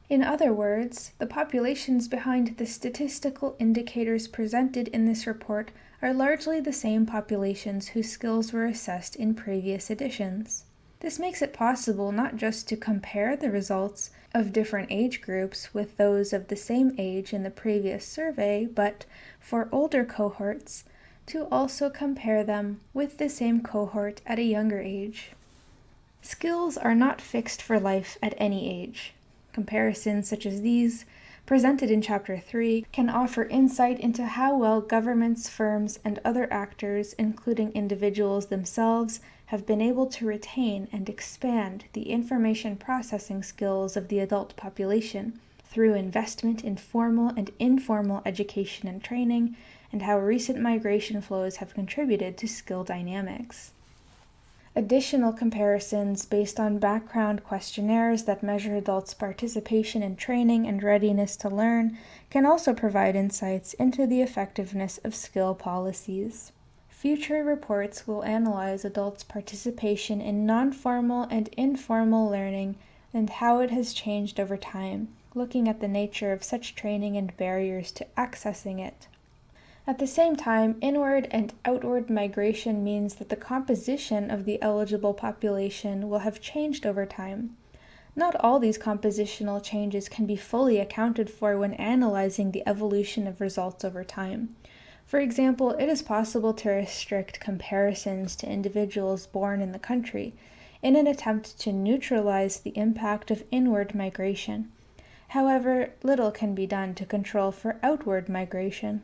In other words, the populations behind the statistical indicators presented in this report are largely the same populations whose skills were assessed in previous editions. This makes it possible not just to compare the results of different age groups with those of the same age in the previous survey, but for older cohorts, to also compare them with the same cohort at a younger age. Skills are not fixed for life at any age. Comparisons such as these, presented in Chapter 3, can offer insight into how well governments, firms, and other actors, including individuals themselves, have been able to retain and expand the information processing skills of the adult population through investment in formal and informal education and training, and how recent migration flows have contributed to skill dynamics. Additional comparisons based on background questionnaires that measure adults' participation in training and readiness to learn can also provide insights into the effectiveness of skill policies. Future reports will analyze adults' participation in non-formal and informal learning and how it has changed over time, looking at the nature of such training and barriers to accessing it. At the same time, inward and outward migration means that the composition of the eligible population will have changed over time. Not all these compositional changes can be fully accounted for when analyzing the evolution of results over time. For example, it is possible to restrict comparisons to individuals born in the country in an attempt to neutralize the impact of inward migration. However, little can be done to control for outward migration.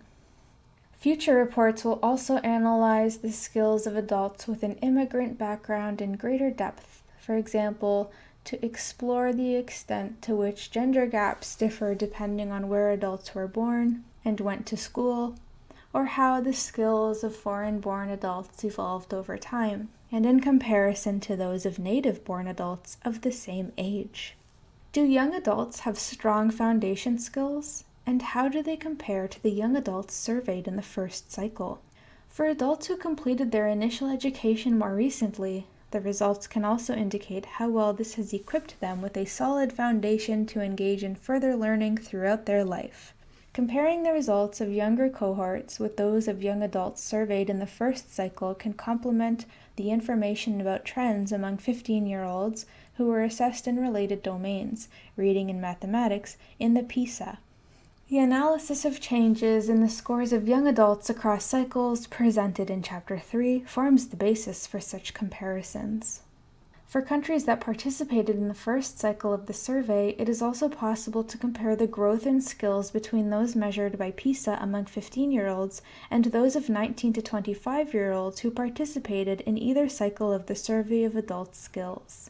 Future reports will also analyze the skills of adults with an immigrant background in greater depth, for example, to explore the extent to which gender gaps differ depending on where adults were born and went to school, or how the skills of foreign-born adults evolved over time, and in comparison to those of native-born adults of the same age. Do young adults have strong foundation skills? And how do they compare to the young adults surveyed in the first cycle? For adults who completed their initial education more recently, the results can also indicate how well this has equipped them with a solid foundation to engage in further learning throughout their life. Comparing the results of younger cohorts with those of young adults surveyed in the first cycle can complement the information about trends among 15-year-olds who were assessed in related domains, reading and mathematics, in the PISA. The analysis of changes in the scores of young adults across cycles presented in Chapter 3 forms the basis for such comparisons. For countries that participated in the first cycle of the survey, it is also possible to compare the growth in skills between those measured by PISA among 15-year-olds and those of 19 to 25-year-olds who participated in either cycle of the survey of adult skills.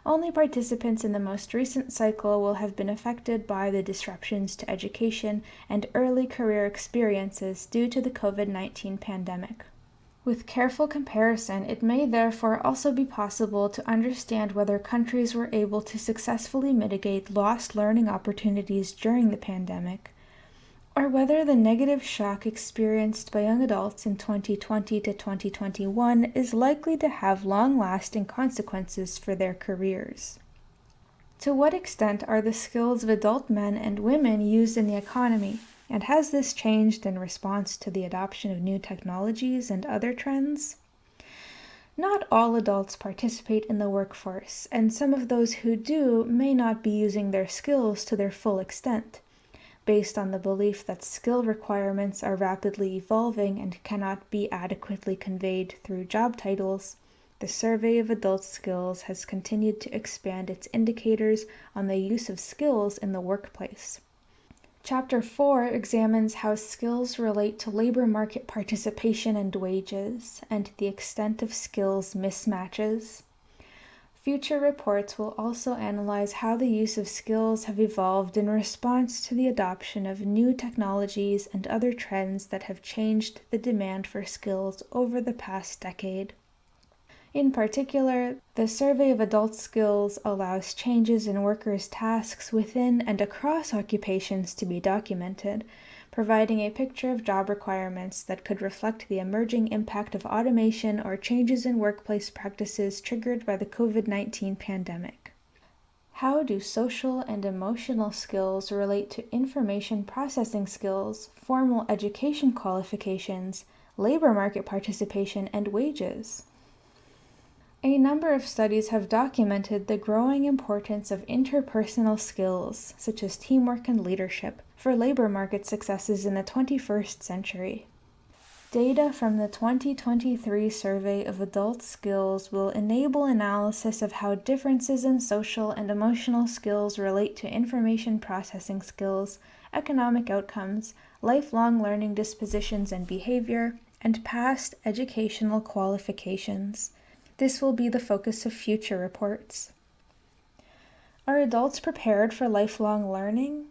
Only participants in the most recent cycle will have been affected by the disruptions to education and early career experiences due to the COVID-19 pandemic. With careful comparison, it may therefore also be possible to understand whether countries were able to successfully mitigate lost learning opportunities during the pandemic, or whether the negative shock experienced by young adults in 2020 to 2021 is likely to have long-lasting consequences for their careers. To what extent are the skills of adult men and women used in the economy, and has this changed in response to the adoption of new technologies and other trends? Not all adults participate in the workforce, and some of those who do may not be using their skills to their full extent. based on the belief that skill requirements are rapidly evolving and cannot be adequately conveyed through job titles. The Survey of Adult Skills has continued to expand its indicators on the use of skills in the workplace. Chapter 4 examines how skills relate to labor market participation and wages, and the extent of skills mismatches. Future reports will also analyze how the use of skills have evolved in response to the adoption of new technologies and other trends that have changed the demand for skills over the past decade. In particular, the Survey of Adult Skills allows changes in workers' tasks within and across occupations to be documented, providing a picture of job requirements that could reflect the emerging impact of automation or changes in workplace practices triggered by the COVID-19 pandemic. How do social and emotional skills relate to information processing skills, formal education qualifications, labor market participation, and wages? A number of studies have documented the growing importance of interpersonal skills, such as teamwork and leadership, for labor market successes in the 21st century. Data from the 2023 Survey of Adult Skills will enable analysis of how differences in social and emotional skills relate to information processing skills, economic outcomes, lifelong learning dispositions and behavior, and past educational qualifications. This will be the focus of future reports. Are adults prepared for lifelong learning?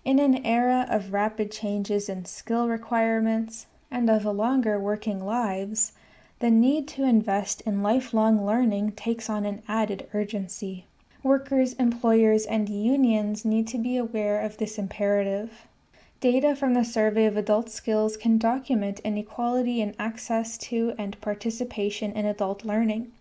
In an era of rapid changes in skill requirements and of longer working lives, the need to invest in lifelong learning takes on an added urgency. Workers, employers, and unions need to be aware of this imperative. Data from the Survey of Adult Skills can document inequality in access to and participation in adult learning.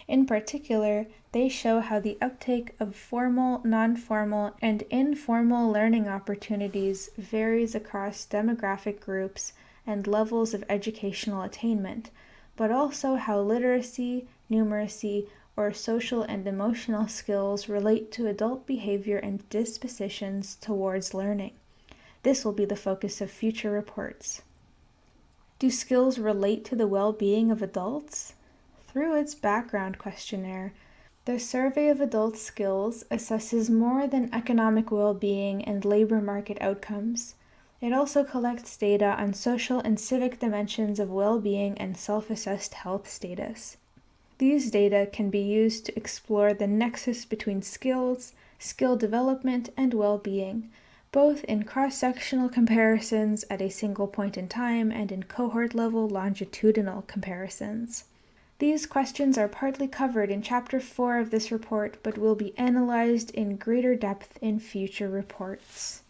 In particular, they show how the uptake of formal, non-formal, and informal learning opportunities varies across demographic groups and levels of educational attainment, but also how literacy, numeracy, or social and emotional skills relate to adult behavior and dispositions towards learning. This will be the focus of future reports. Do skills relate to the well-being of adults? Through its background questionnaire, the Survey of Adult Skills assesses more than economic well-being and labor market outcomes. It also collects data on social and civic dimensions of well-being and self-assessed health status. These data can be used to explore the nexus between skills, skill development, and well-being, both in cross-sectional comparisons at a single point in time and in cohort-level longitudinal comparisons. These questions are partly covered in Chapter 4 of this report, but will be analyzed in greater depth in future reports.